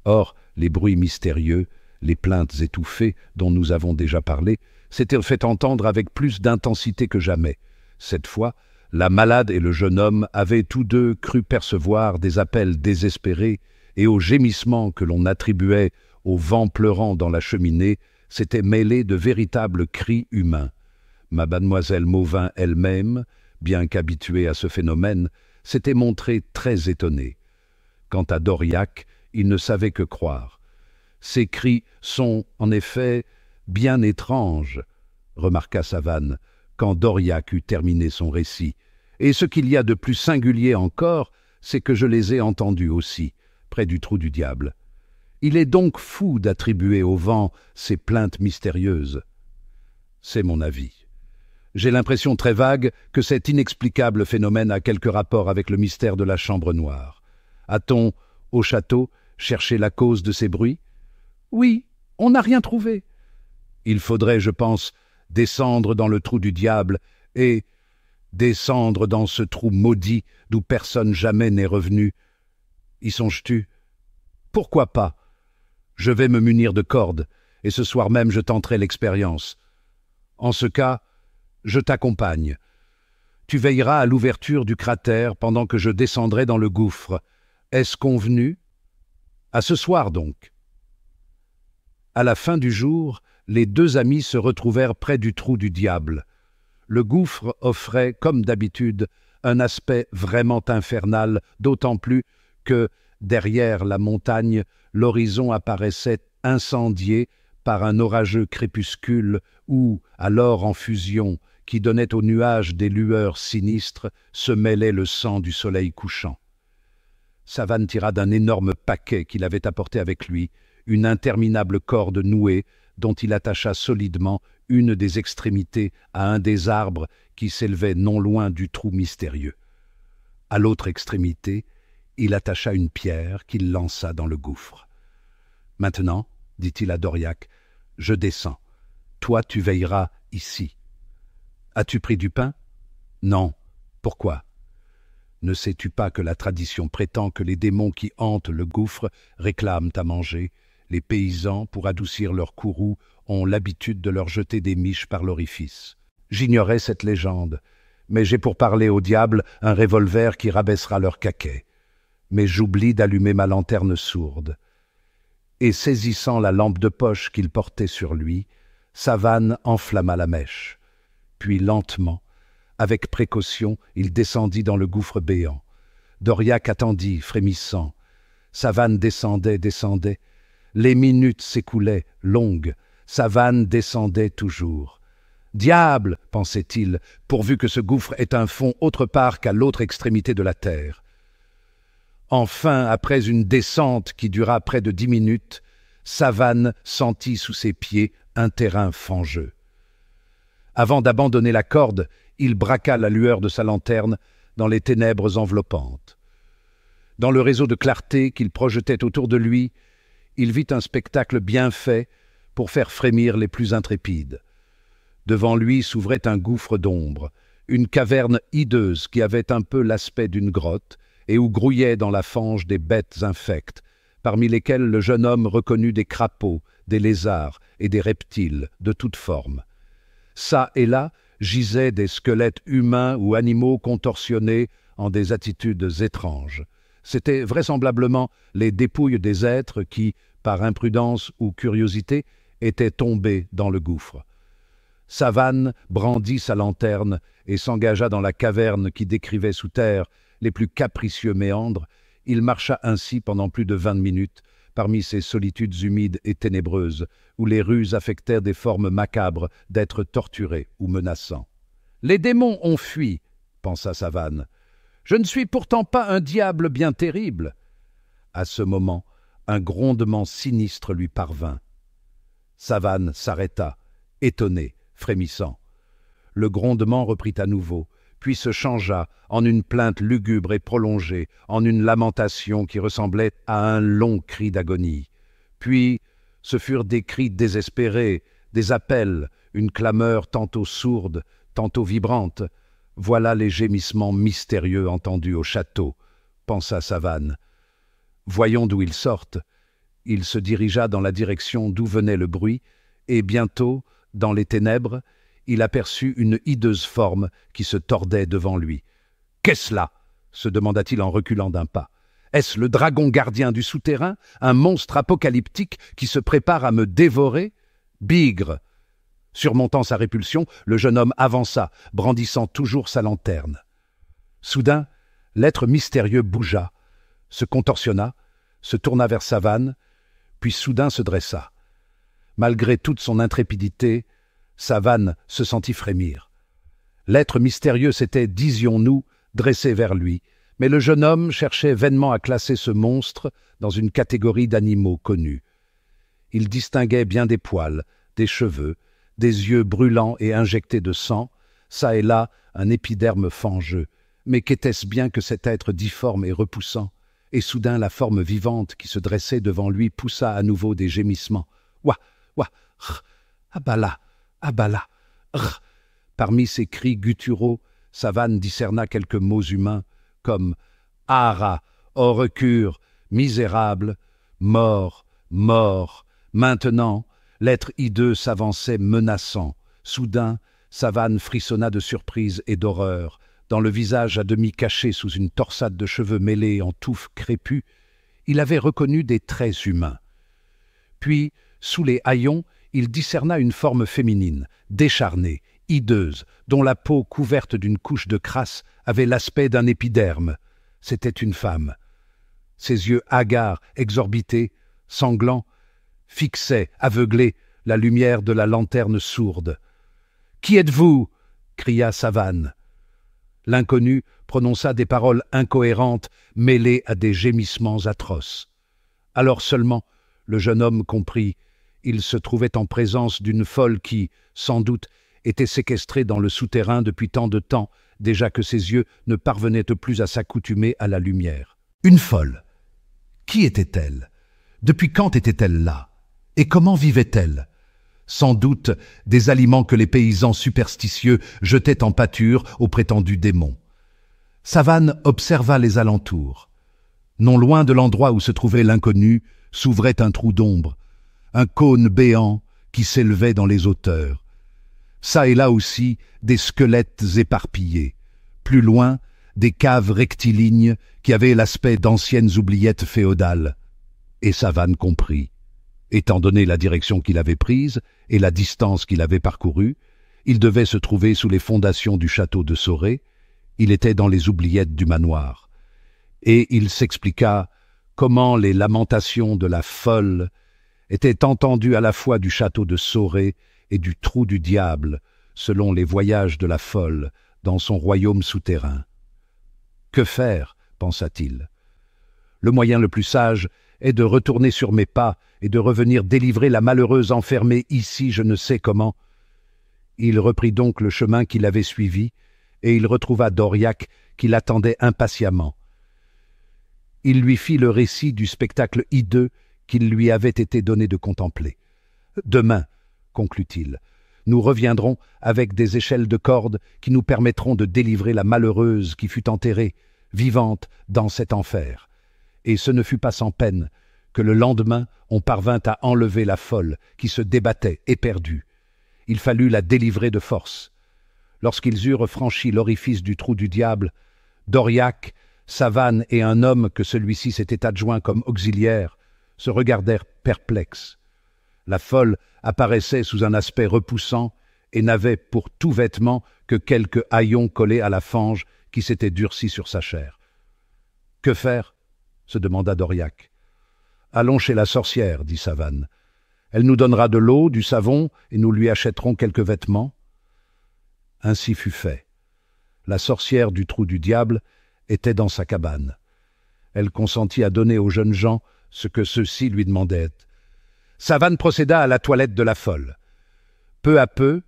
Or, les bruits mystérieux, les plaintes étouffées dont nous avons déjà parlé, s'étaient fait entendre avec plus d'intensité que jamais. Cette fois, la malade et le jeune homme avaient tous deux cru percevoir des appels désespérés, et aux gémissements que l'on attribuait au vent pleurant dans la cheminée s'étaient mêlés de véritables cris humains. Mademoiselle Mauvin elle-même, bien qu'habituée à ce phénomène, s'était montrée très étonnée. Quant à D'Aurillac, il ne savait que croire. Ces cris sont, en effet, bien étranges, remarqua Savane, quand D'Aurillac eut terminé son récit. Et ce qu'il y a de plus singulier encore, c'est que je les ai entendus aussi, près du trou du diable. Il est donc fou d'attribuer au vent ces plaintes mystérieuses. C'est mon avis. J'ai l'impression très vague que cet inexplicable phénomène a quelque rapport avec le mystère de la chambre noire. A-t-on, au château, cherché la cause de ces bruits? Oui, on n'a rien trouvé. Il faudrait, je pense, descendre dans le trou du diable et descendre dans ce trou maudit d'où personne jamais n'est revenu. Y songes-tu? Pourquoi pas? Je vais me munir de cordes, et ce soir même je tenterai l'expérience. En ce cas, je t'accompagne. Tu veilleras à l'ouverture du cratère pendant que je descendrai dans le gouffre. Est-ce convenu? À ce soir donc. À la fin du jour, les deux amis se retrouvèrent près du trou du diable. Le gouffre offrait, comme d'habitude, un aspect vraiment infernal, d'autant plus que, derrière la montagne, l'horizon apparaissait incendié par un orageux crépuscule où, alors en fusion, qui donnait aux nuages des lueurs sinistres, se mêlait le sang du soleil couchant. Savane tira d'un énorme paquet qu'il avait apporté avec lui une interminable corde nouée dont il attacha solidement une des extrémités à un des arbres qui s'élevait non loin du trou mystérieux. À l'autre extrémité, il attacha une pierre qu'il lança dans le gouffre. « Maintenant, dit-il à D'Aurillac, je descends. Toi, tu veilleras ici. As-tu pris du pain? Non. Pourquoi? Ne sais-tu pas que la tradition prétend que les démons qui hantent le gouffre réclament à manger? Les paysans, pour adoucir leur courroux, ont l'habitude de leur jeter des miches par l'orifice. J'ignorais cette légende, mais j'ai pour parler au diable un revolver qui rabaissera leur caquet. Mais j'oublie d'allumer ma lanterne sourde. Et saisissant la lampe de poche qu'il portait sur lui, Savane enflamma la mèche. Puis lentement, avec précaution, il descendit dans le gouffre béant. D'Aurillac attendit, frémissant. Savane descendait. Les minutes s'écoulaient, longues. Savane descendait toujours. « Diable !» pensait-il, pourvu que ce gouffre ait un fond autre part qu'à l'autre extrémité de la terre. Enfin, après une descente qui dura près de 10 minutes, Savane sentit sous ses pieds un terrain fangeux. Avant d'abandonner la corde, il braqua la lueur de sa lanterne dans les ténèbres enveloppantes. Dans le réseau de clarté qu'il projetait autour de lui, il vit un spectacle bien fait pour faire frémir les plus intrépides. Devant lui s'ouvrait un gouffre d'ombre, une caverne hideuse qui avait un peu l'aspect d'une grotte et où grouillaient dans la fange des bêtes infectes, parmi lesquelles le jeune homme reconnut des crapauds, des lézards et des reptiles de toutes formes. Ça et là gisaient des squelettes humains ou animaux contorsionnés en des attitudes étranges. C'étaient vraisemblablement les dépouilles des êtres qui, par imprudence ou curiosité, étaient tombés dans le gouffre. Savane brandit sa lanterne et s'engagea dans la caverne qui décrivait sous terre les plus capricieux méandres. Il marcha ainsi pendant plus de 20 minutes, parmi ces solitudes humides et ténébreuses, où les rues affectèrent des formes macabres d'êtres torturés ou menaçants. « Les démons ont fui, » pensa Savane. « Je ne suis pourtant pas un diable bien terrible. » À ce moment, un grondement sinistre lui parvint. Savane s'arrêta, étonné, frémissant. Le grondement reprit à nouveau, puis se changea en une plainte lugubre et prolongée, en une lamentation qui ressemblait à un long cri d'agonie. Puis ce furent des cris désespérés, des appels, une clameur tantôt sourde, tantôt vibrante. Voilà les gémissements mystérieux entendus au château, pensa Savane. Voyons d'où ils sortent. Il se dirigea dans la direction d'où venait le bruit, et bientôt, dans les ténèbres, il aperçut une hideuse forme qui se tordait devant lui. « Qu'est-ce là ?» se demanda-t-il en reculant d'un pas. « Est-ce le dragon gardien du souterrain, un monstre apocalyptique qui se prépare à me dévorer ? Bigre !» Surmontant sa répulsion, le jeune homme avança, brandissant toujours sa lanterne. Soudain, l'être mystérieux bougea, se contorsionna, se tourna vers Savane, puis soudain se dressa. Malgré toute son intrépidité, Savane se sentit frémir. L'être mystérieux s'était, disions-nous, dressé vers lui, mais le jeune homme cherchait vainement à classer ce monstre dans une catégorie d'animaux connus. Il distinguait bien des poils, des cheveux, des yeux brûlants et injectés de sang, çà et là un épiderme fangeux. Mais qu'était-ce bien que cet être difforme et repoussant? Et soudain la forme vivante qui se dressait devant lui poussa à nouveau des gémissements. « Ouah, ouah, rr, abala, abala, rr !» Parmi ces cris gutturaux, Savane discerna quelques mots humains, comme « Ara, Orecure, misérable, mort, mort ». Maintenant, l'être hideux s'avançait menaçant. Soudain, Savane frissonna de surprise et d'horreur. Dans le visage à demi caché sous une torsade de cheveux mêlés en touffes crépues, il avait reconnu des traits humains. Puis, sous les haillons, il discerna une forme féminine, décharnée, hideuse, dont la peau couverte d'une couche de crasse avait l'aspect d'un épiderme. C'était une femme. Ses yeux hagards, exorbités, sanglants, fixaient, aveuglés, la lumière de la lanterne sourde. « Qui êtes-vous » cria Savane. L'inconnu prononça des paroles incohérentes mêlées à des gémissements atroces. Alors seulement, le jeune homme comprit. Il se trouvait en présence d'une folle qui, sans doute, était séquestrée dans le souterrain depuis tant de temps, déjà que ses yeux ne parvenaient plus à s'accoutumer à la lumière. Une folle. Qui était-elle? Depuis quand était-elle là? Et comment vivait-elle? Sans doute des aliments que les paysans superstitieux jetaient en pâture aux prétendus démons. Savane observa les alentours. Non loin de l'endroit où se trouvait l'inconnu, s'ouvrait un trou d'ombre, un cône béant qui s'élevait dans les hauteurs. Ça et là aussi, des squelettes éparpillés. Plus loin, des caves rectilignes qui avaient l'aspect d'anciennes oubliettes féodales. Et Savane comprit. Étant donné la direction qu'il avait prise et la distance qu'il avait parcourue, il devait se trouver sous les fondations du château de Soré. Il était dans les oubliettes du manoir. Et il s'expliqua comment les lamentations de la folle étaient entendues à la fois du château de Soré et du trou du diable, selon les voyages de la folle dans son royaume souterrain. Que faire, pensa-t-il. Le moyen le plus sage est de retourner sur mes pas et de revenir délivrer la malheureuse enfermée ici je ne sais comment. Il reprit donc le chemin qu'il avait suivi, et il retrouva Doriac qui l'attendait impatiemment. Il lui fit le récit du spectacle hideux qu'il lui avait été donné de contempler. « Demain, conclut-il, nous reviendrons avec des échelles de corde qui nous permettront de délivrer la malheureuse qui fut enterrée, vivante, dans cet enfer. » Et ce ne fut pas sans peine que le lendemain on parvint à enlever la folle qui se débattait éperdue. Il fallut la délivrer de force. Lorsqu'ils eurent franchi l'orifice du trou du diable, Doriac, Savane et un homme que celui-ci s'était adjoint comme auxiliaire se regardèrent perplexes. La folle apparaissait sous un aspect repoussant et n'avait pour tout vêtement que quelques haillons collés à la fange qui s'était durcie sur sa chair. « Que faire ?» se demanda Doriac. « Allons chez la sorcière, » dit Savane. « Elle nous donnera de l'eau, du savon, et nous lui achèterons quelques vêtements. » Ainsi fut fait. La sorcière du trou du diable était dans sa cabane. Elle consentit à donner aux jeunes gens ce que ceux-ci lui demandaient. Savane procéda à la toilette de la folle. Peu à peu,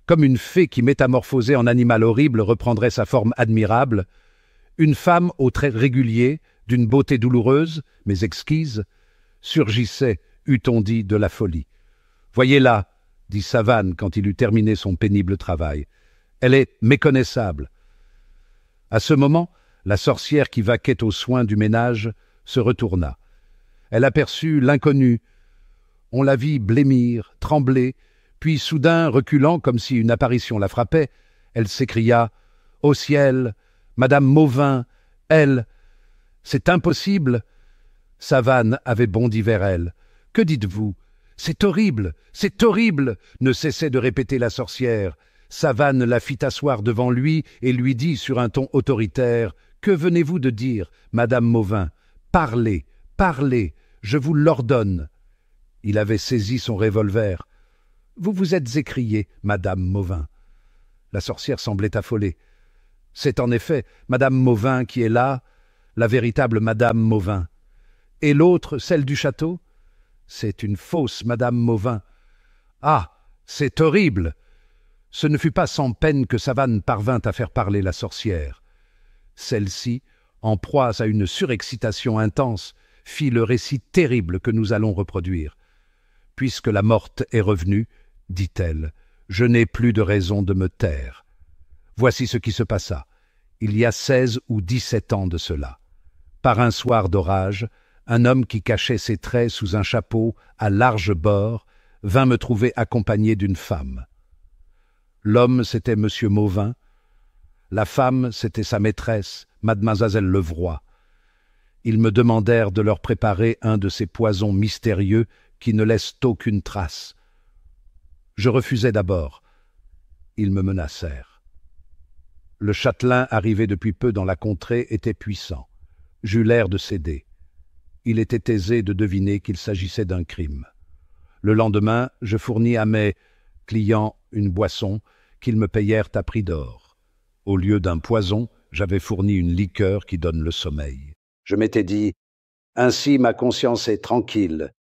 comme une fée qui métamorphosée en animal horrible reprendrait sa forme admirable, une femme aux traits réguliers, d'une beauté douloureuse, mais exquise, surgissait, eût-on dit, de la folie. « Voyez-la, » dit Savane quand il eut terminé son pénible travail. « Elle est méconnaissable. » À ce moment, La sorcière qui vaquait aux soins du ménage se retourna. Elle aperçut l'inconnu. On la vit blêmir, trembler, puis soudain, reculant comme si une apparition la frappait, elle s'écria « Au ciel, Madame Mauvin, elle, c'est impossible !» Savane avait bondi vers elle. « Que dites-vous ? C'est horrible, c'est horrible !» ne cessait de répéter la sorcière. Savane la fit asseoir devant lui et lui dit sur un ton autoritaire « Que venez-vous de dire, Madame Mauvin ? Parlez, parlez, je vous l'ordonne !» Il avait saisi son revolver. « Vous vous êtes écriée, Madame Mauvin. » La sorcière semblait affolée. « C'est en effet Madame Mauvin qui est là, la véritable Madame Mauvin. Et l'autre, celle du château ? C'est une fausse Madame Mauvin. Ah, c'est horrible !» Ce ne fut pas sans peine que Savane parvint à faire parler la sorcière. Celle-ci, en proie à une surexcitation intense, fit le récit terrible que nous allons reproduire. « Puisque la morte est revenue, dit-elle, je n'ai plus de raison de me taire. Voici ce qui se passa. Il y a 16 ou 17 ans de cela. Par un soir d'orage, un homme qui cachait ses traits sous un chapeau à large bord vint me trouver accompagné d'une femme. L'homme, c'était Monsieur Mauvin. La femme, c'était sa maîtresse, Mademoiselle Levroy. Ils me demandèrent de leur préparer un de ces poisons mystérieux qui ne laissent aucune trace. Je refusai d'abord. Ils me menacèrent. Le châtelain, arrivé depuis peu dans la contrée, était puissant. J'eus l'air de céder. Il était aisé de deviner qu'il s'agissait d'un crime. Le lendemain, je fournis à mes clients une boisson qu'ils me payèrent à prix d'or. Au lieu d'un poison, j'avais fourni une liqueur qui donne le sommeil. Je m'étais dit, ainsi ma conscience est tranquille,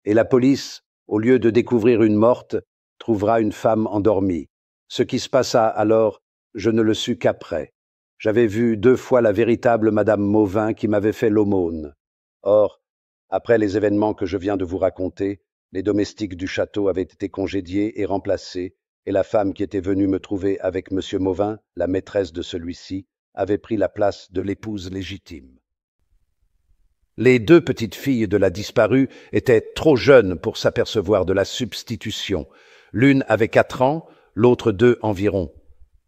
et la police, au lieu de découvrir une morte, trouvera une femme endormie. Ce qui se passa alors, je ne le sus qu'après. J'avais vu 2 fois la véritable Madame Mauvin qui m'avait fait l'aumône. Or, après les événements que je viens de vous raconter, les domestiques du château avaient été congédiés et remplacés, et la femme qui était venue me trouver avec Monsieur Mauvin, la maîtresse de celui-ci, avait pris la place de l'épouse légitime. Les 2 petites filles de la disparue étaient trop jeunes pour s'apercevoir de la substitution. L'une avait 4 ans, l'autre 2 environ.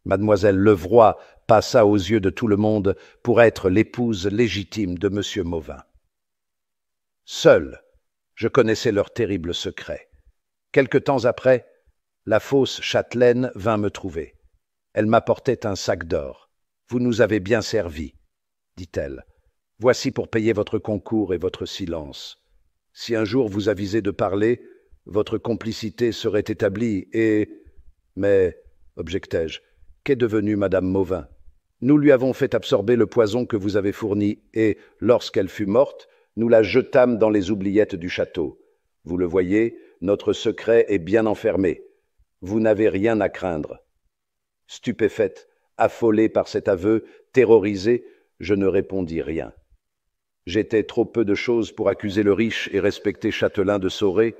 Mademoiselle Levroy passa aux yeux de tout le monde pour être l'épouse légitime de Monsieur Mauvin. Seul, je connaissais leur terrible secret. Quelque temps après, la fausse châtelaine vint me trouver. Elle m'apportait un sac d'or. « Vous nous avez bien servi, » dit-elle. « Voici pour payer votre concours et votre silence. Si un jour vous avisez de parler, votre complicité serait établie et... » « Mais, objectai-je, qu'est devenue Madame Mauvin ? Nous lui avons fait absorber le poison que vous avez fourni et, lorsqu'elle fut morte, nous la jetâmes dans les oubliettes du château. Vous le voyez, notre secret est bien enfermé. Vous n'avez rien à craindre. » Stupéfaite, affolée par cet aveu, terrorisée, je ne répondis rien. J'étais trop peu de choses pour accuser le riche et respecté châtelain de Soré.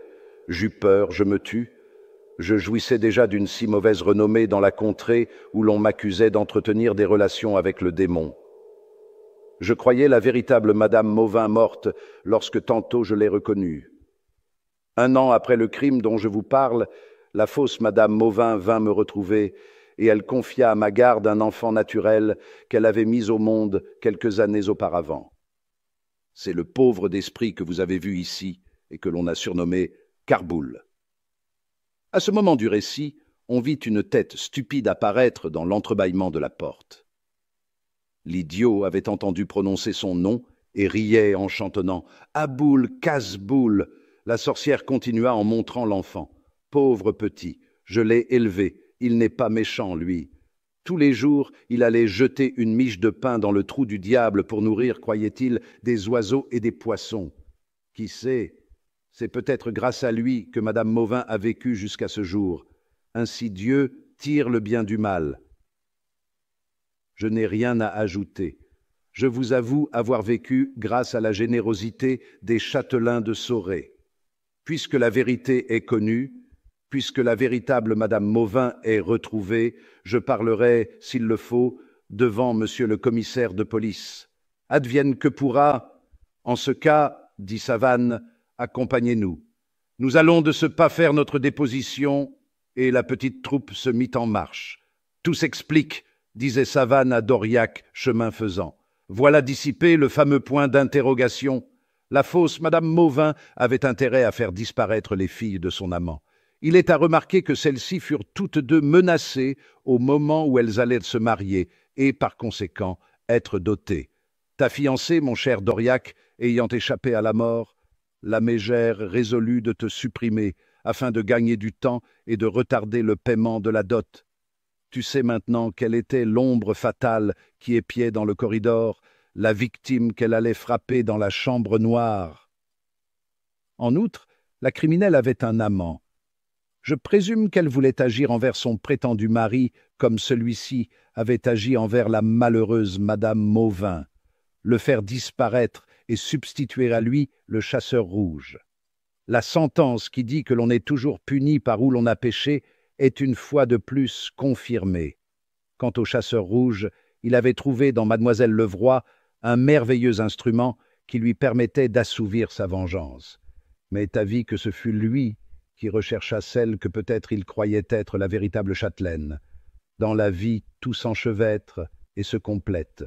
J'eus peur, je me tus. Je jouissais déjà d'une si mauvaise renommée dans la contrée où l'on m'accusait d'entretenir des relations avec le démon. Je croyais la véritable Madame Mauvin morte lorsque tantôt je l'ai reconnue. 1 an après le crime dont je vous parle, la fausse Madame Mauvin vint me retrouver et elle confia à ma garde un enfant naturel qu'elle avait mis au monde quelques années auparavant. C'est le pauvre d'esprit que vous avez vu ici et que l'on a surnommé Carboul. À ce moment du récit, on vit une tête stupide apparaître dans l'entrebâillement de la porte. L'idiot avait entendu prononcer son nom et riait en chantonnant « Aboul, casse-boule !» La sorcière continua en montrant l'enfant. « Pauvre petit, je l'ai élevé, il n'est pas méchant, lui. Tous les jours, il allait jeter une miche de pain dans le trou du diable pour nourrir, croyait-il, des oiseaux et des poissons. Qui sait ? C'est peut-être grâce à lui que Madame Mauvin a vécu jusqu'à ce jour. Ainsi Dieu tire le bien du mal. » Je n'ai rien à ajouter. Je vous avoue avoir vécu grâce à la générosité des châtelains de Soré. Puisque la vérité est connue, puisque la véritable Madame Mauvin est retrouvée, je parlerai, s'il le faut, devant monsieur le commissaire de police. Advienne que pourra, en ce cas, dit Savane, accompagnez-nous. Nous allons de ce pas faire notre déposition, et la petite troupe se mit en marche. Tout s'explique, disait Savane à D'Aurillac, chemin faisant. Voilà dissipé le fameux point d'interrogation. La fausse madame Mauvin avait intérêt à faire disparaître les filles de son amant. Il est à remarquer que celles-ci furent toutes deux menacées au moment où elles allaient se marier et, par conséquent, être dotées. Ta fiancée, mon cher D'Aurillac, ayant échappé à la mort, la mégère résolut de te supprimer afin de gagner du temps et de retarder le paiement de la dot. Tu sais maintenant quelle était l'ombre fatale qui épiait dans le corridor, la victime qu'elle allait frapper dans la chambre noire. En outre, la criminelle avait un amant. Je présume qu'elle voulait agir envers son prétendu mari comme celui-ci avait agi envers la malheureuse madame Mauvin, le faire disparaître et substituer à lui le chasseur rouge. La sentence qui dit que l'on est toujours puni par où l'on a péché est une fois de plus confirmée. Quant au chasseur rouge, il avait trouvé dans mademoiselle Levroy un merveilleux instrument qui lui permettait d'assouvir sa vengeance. Mais avis que ce fut lui qui rechercha celle que peut-être il croyait être la véritable châtelaine. Dans la vie, tout s'enchevêtre et se complète.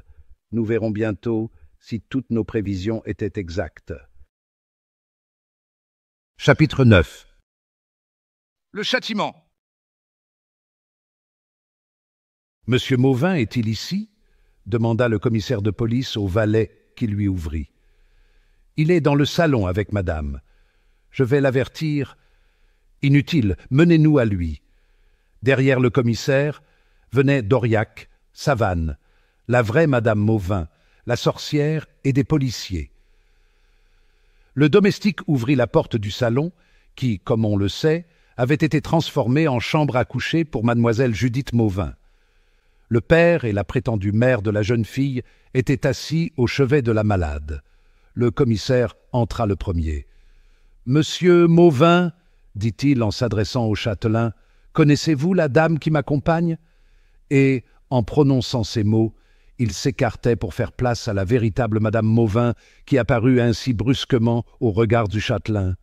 Nous verrons bientôt si toutes nos prévisions étaient exactes. Chapitre 9. Le châtiment. Monsieur Mauvin est-il ici? Demanda le commissaire de police au valet qui lui ouvrit. Il est dans le salon avec madame. Je vais l'avertir. Inutile, menez-nous à lui. Derrière le commissaire venaient D'Aurillac, Savane, la vraie madame Mauvin, la sorcière et des policiers. Le domestique ouvrit la porte du salon qui, comme on le sait, avait été transformée en chambre à coucher pour mademoiselle Judith Mauvin. Le père et la prétendue mère de la jeune fille étaient assis au chevet de la malade. Le commissaire entra le premier. « Monsieur Mauvin, dit-il en s'adressant au châtelain, connaissez-vous la dame qui m'accompagne ?» Et, en prononçant ces mots, il s'écartait pour faire place à la véritable madame Mauvin qui apparut ainsi brusquement au regard du châtelain.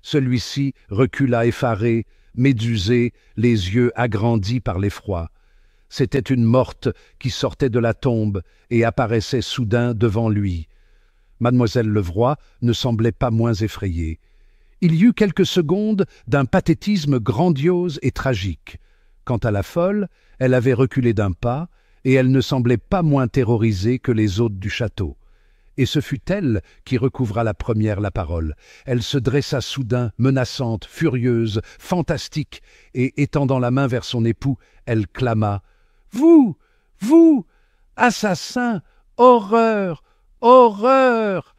Celui-ci recula effaré, médusé, les yeux agrandis par l'effroi. C'était une morte qui sortait de la tombe et apparaissait soudain devant lui. Mademoiselle Levroy ne semblait pas moins effrayée. Il y eut quelques secondes d'un pathétisme grandiose et tragique. Quant à la folle, elle avait reculé d'un pas, et elle ne semblait pas moins terrorisée que les hôtes du château. Et ce fut elle qui recouvra la première la parole. Elle se dressa soudain, menaçante, furieuse, fantastique, et étendant la main vers son époux, elle clama « Vous, vous, assassin, horreur, horreur !»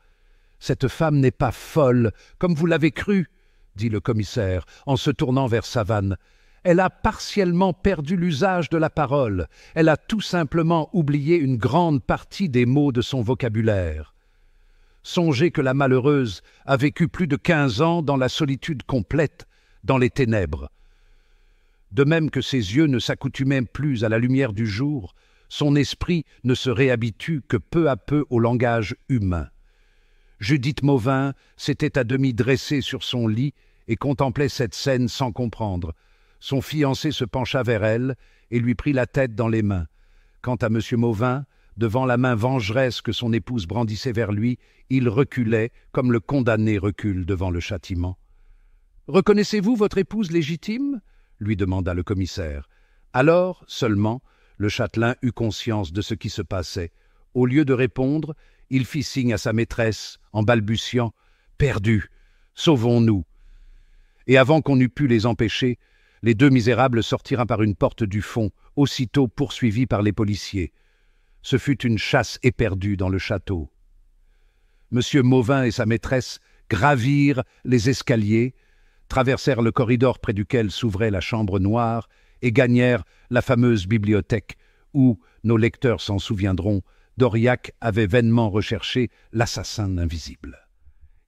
« Cette femme n'est pas folle, comme vous l'avez cru, » dit le commissaire, en se tournant vers Savane. « Elle a partiellement perdu l'usage de la parole. Elle a tout simplement oublié une grande partie des mots de son vocabulaire. Songez que la malheureuse a vécu plus de 15 ans dans la solitude complète, dans les ténèbres. De même que ses yeux ne s'accoutumaient plus à la lumière du jour, son esprit ne se réhabitue que peu à peu au langage humain. Judith Mauvin s'était à demi dressée sur son lit et contemplait cette scène sans comprendre. Son fiancé se pencha vers elle et lui prit la tête dans les mains. Quant à M. Mauvin, devant la main vengeresse que son épouse brandissait vers lui, il reculait comme le condamné recule devant le châtiment. « Reconnaissez-vous votre épouse légitime ?» lui demanda le commissaire. Alors, seulement, le châtelain eut conscience de ce qui se passait. Au lieu de répondre, il fit signe à sa maîtresse, en balbutiant « Perdu, sauvons-nous !» Et avant qu'on eût pu les empêcher, les deux misérables sortirent par une porte du fond, aussitôt poursuivis par les policiers. Ce fut une chasse éperdue dans le château. Monsieur Mauvin et sa maîtresse gravirent les escaliers, traversèrent le corridor près duquel s'ouvrait la chambre noire et gagnèrent la fameuse bibliothèque où, nos lecteurs s'en souviendront, D'Aurillac avait vainement recherché l'assassin invisible.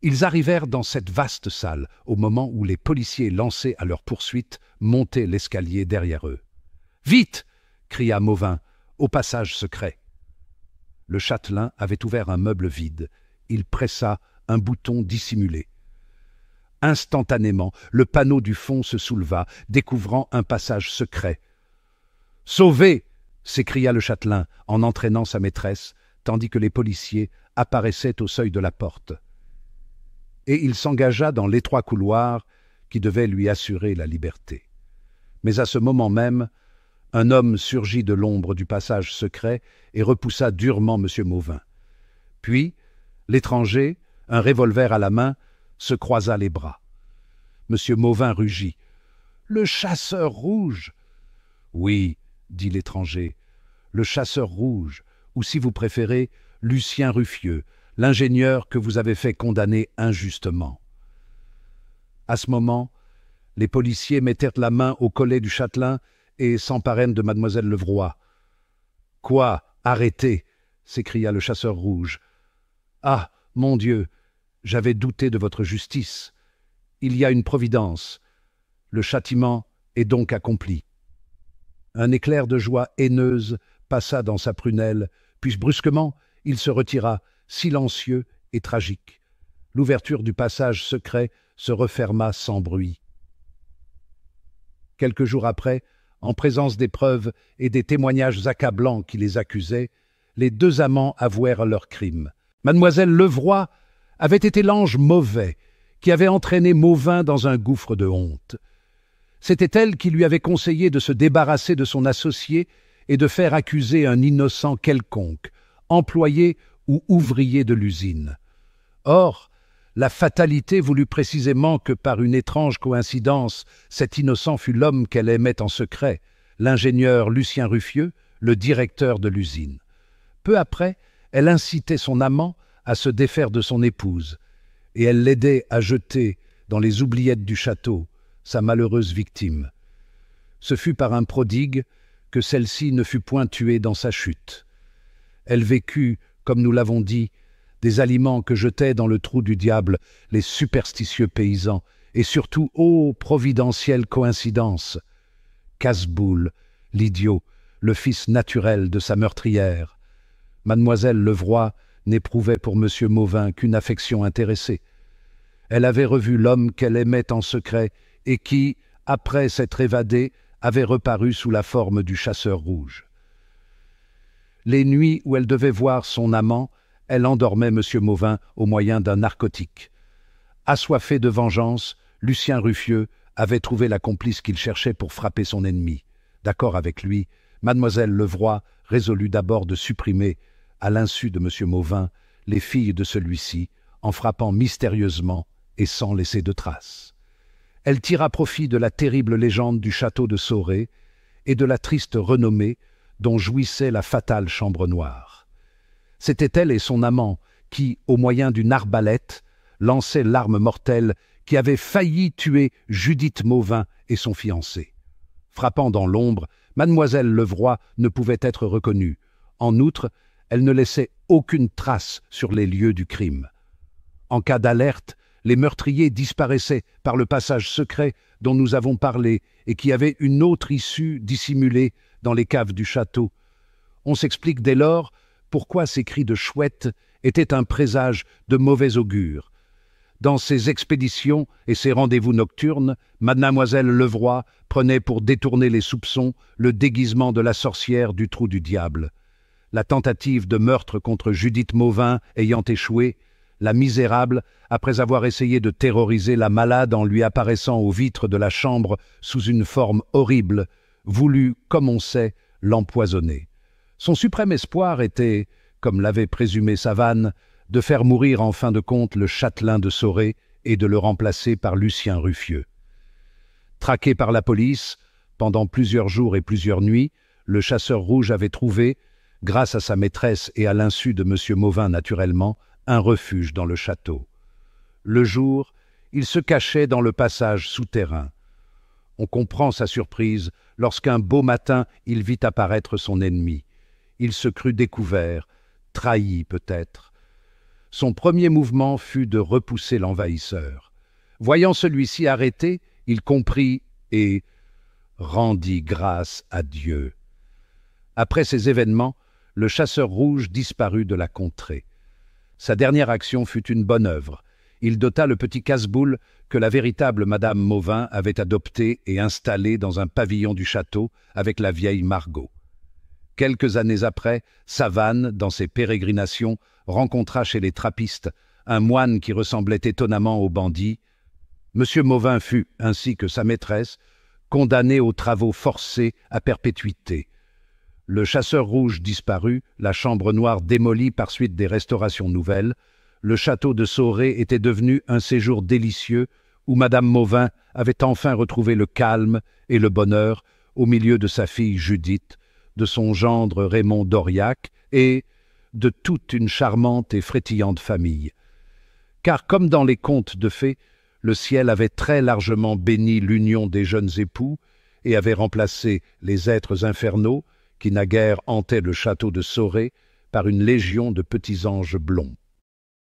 Ils arrivèrent dans cette vaste salle au moment où les policiers lancés à leur poursuite montaient l'escalier derrière eux. « Vite !» cria Mauvin. au passage secret. Le châtelain avait ouvert un meuble vide. Il pressa un bouton dissimulé. Instantanément, le panneau du fond se souleva, découvrant un passage secret. « Sauvez !» s'écria le châtelain en entraînant sa maîtresse, tandis que les policiers apparaissaient au seuil de la porte. Et il s'engagea dans l'étroit couloir qui devait lui assurer la liberté. Mais à ce moment même, un homme surgit de l'ombre du passage secret et repoussa durement M. Mauvin. Puis, l'étranger, un revolver à la main, se croisa les bras. M. Mauvin rugit. « Le chasseur rouge !»« Oui, » dit l'étranger, « le chasseur rouge, ou si vous préférez, Lucien Ruffieux, l'ingénieur que vous avez fait condamner injustement. » À ce moment, les policiers mettèrent la main au collet du châtelain et s'emparèrent de mademoiselle Levroy. « Quoi, arrêtez !» s'écria le chasseur rouge. « Ah, mon Dieu, j'avais douté de votre justice. Il y a une providence. Le châtiment est donc accompli. » Un éclair de joie haineuse passa dans sa prunelle, puis brusquement, il se retira, silencieux et tragique. L'ouverture du passage secret se referma sans bruit. Quelques jours après, en présence des preuves et des témoignages accablants qui les accusaient, les deux amants avouèrent leur crime. Mademoiselle Levroy avait été l'ange mauvais qui avait entraîné Mauvin dans un gouffre de honte. C'était elle qui lui avait conseillé de se débarrasser de son associé et de faire accuser un innocent quelconque, employé ou ouvrier de l'usine. Or, la fatalité voulut précisément que, par une étrange coïncidence, cet innocent fût l'homme qu'elle aimait en secret, l'ingénieur Lucien Ruffieux, le directeur de l'usine. Peu après, elle incitait son amant à se défaire de son épouse, et elle l'aidait à jeter dans les oubliettes du château sa malheureuse victime. Ce fut par un prodigue que celle-ci ne fut point tuée dans sa chute. Elle vécut, comme nous l'avons dit, des aliments que jetaient dans le trou du diable les superstitieux paysans, et surtout, ô providentielle coïncidence, Casse-Boule, l'idiot, le fils naturel de sa meurtrière. Mademoiselle Levroy n'éprouvait pour M. Mauvin qu'une affection intéressée. Elle avait revu l'homme qu'elle aimait en secret et qui, après s'être évadé, avait reparu sous la forme du chasseur rouge. Les nuits où elle devait voir son amant, elle endormait M. Mauvin au moyen d'un narcotique. Assoiffé de vengeance, Lucien Ruffieux avait trouvé la complice qu'il cherchait pour frapper son ennemi. D'accord avec lui, mademoiselle Levroy résolut d'abord de supprimer, à l'insu de M. Mauvin, les filles de celui-ci, en frappant mystérieusement et sans laisser de traces. Elle tira profit de la terrible légende du château de Soré et de la triste renommée dont jouissait la fatale chambre noire. C'était elle et son amant qui, au moyen d'une arbalète, lançaient l'arme mortelle qui avait failli tuer Judith Mauvin et son fiancé. Frappant dans l'ombre, mademoiselle Levroy ne pouvait être reconnue. En outre, elle ne laissait aucune trace sur les lieux du crime. En cas d'alerte, les meurtriers disparaissaient par le passage secret dont nous avons parlé et qui avait une autre issue dissimulée dans les caves du château. On s'explique dès lors pourquoi ces cris de chouette étaient un présage de mauvais augure. Dans ses expéditions et ses rendez-vous nocturnes, mademoiselle Levroy prenait pour détourner les soupçons le déguisement de la sorcière du trou du diable. La tentative de meurtre contre Judith Mauvin ayant échoué, la misérable, après avoir essayé de terroriser la malade en lui apparaissant aux vitres de la chambre sous une forme horrible, voulut, comme on sait, l'empoisonner. Son suprême espoir était, comme l'avait présumé Savane, de faire mourir en fin de compte le châtelain de Soré et de le remplacer par Lucien Ruffieux. Traqué par la police, pendant plusieurs jours et plusieurs nuits, le chasseur rouge avait trouvé, grâce à sa maîtresse et à l'insu de M. Mauvin naturellement, un refuge dans le château. Le jour, il se cachait dans le passage souterrain. On comprend sa surprise lorsqu'un beau matin il vit apparaître son ennemi. Il se crut découvert, trahi peut-être. Son premier mouvement fut de repousser l'envahisseur. Voyant celui-ci arrêté, il comprit et rendit grâce à Dieu. Après ces événements, le chasseur rouge disparut de la contrée. Sa dernière action fut une bonne œuvre. Il dota le petit casse-boule que la véritable Madame Mauvin avait adopté et installé dans un pavillon du château avec la vieille Margot. Quelques années après, Savane, dans ses pérégrinations, rencontra chez les trappistes un moine qui ressemblait étonnamment au bandit. Monsieur Mauvin fut, ainsi que sa maîtresse, condamné aux travaux forcés à perpétuité. Le chasseur rouge disparut, la chambre noire démolie par suite des restaurations nouvelles. Le château de Soré était devenu un séjour délicieux où Madame Mauvin avait enfin retrouvé le calme et le bonheur au milieu de sa fille Judith, de son gendre Raymond d'Auriac et de toute une charmante et frétillante famille. Car comme dans les contes de fées, le ciel avait très largement béni l'union des jeunes époux et avait remplacé les êtres infernaux qui naguère hantaient le château de Soré par une légion de petits anges blonds.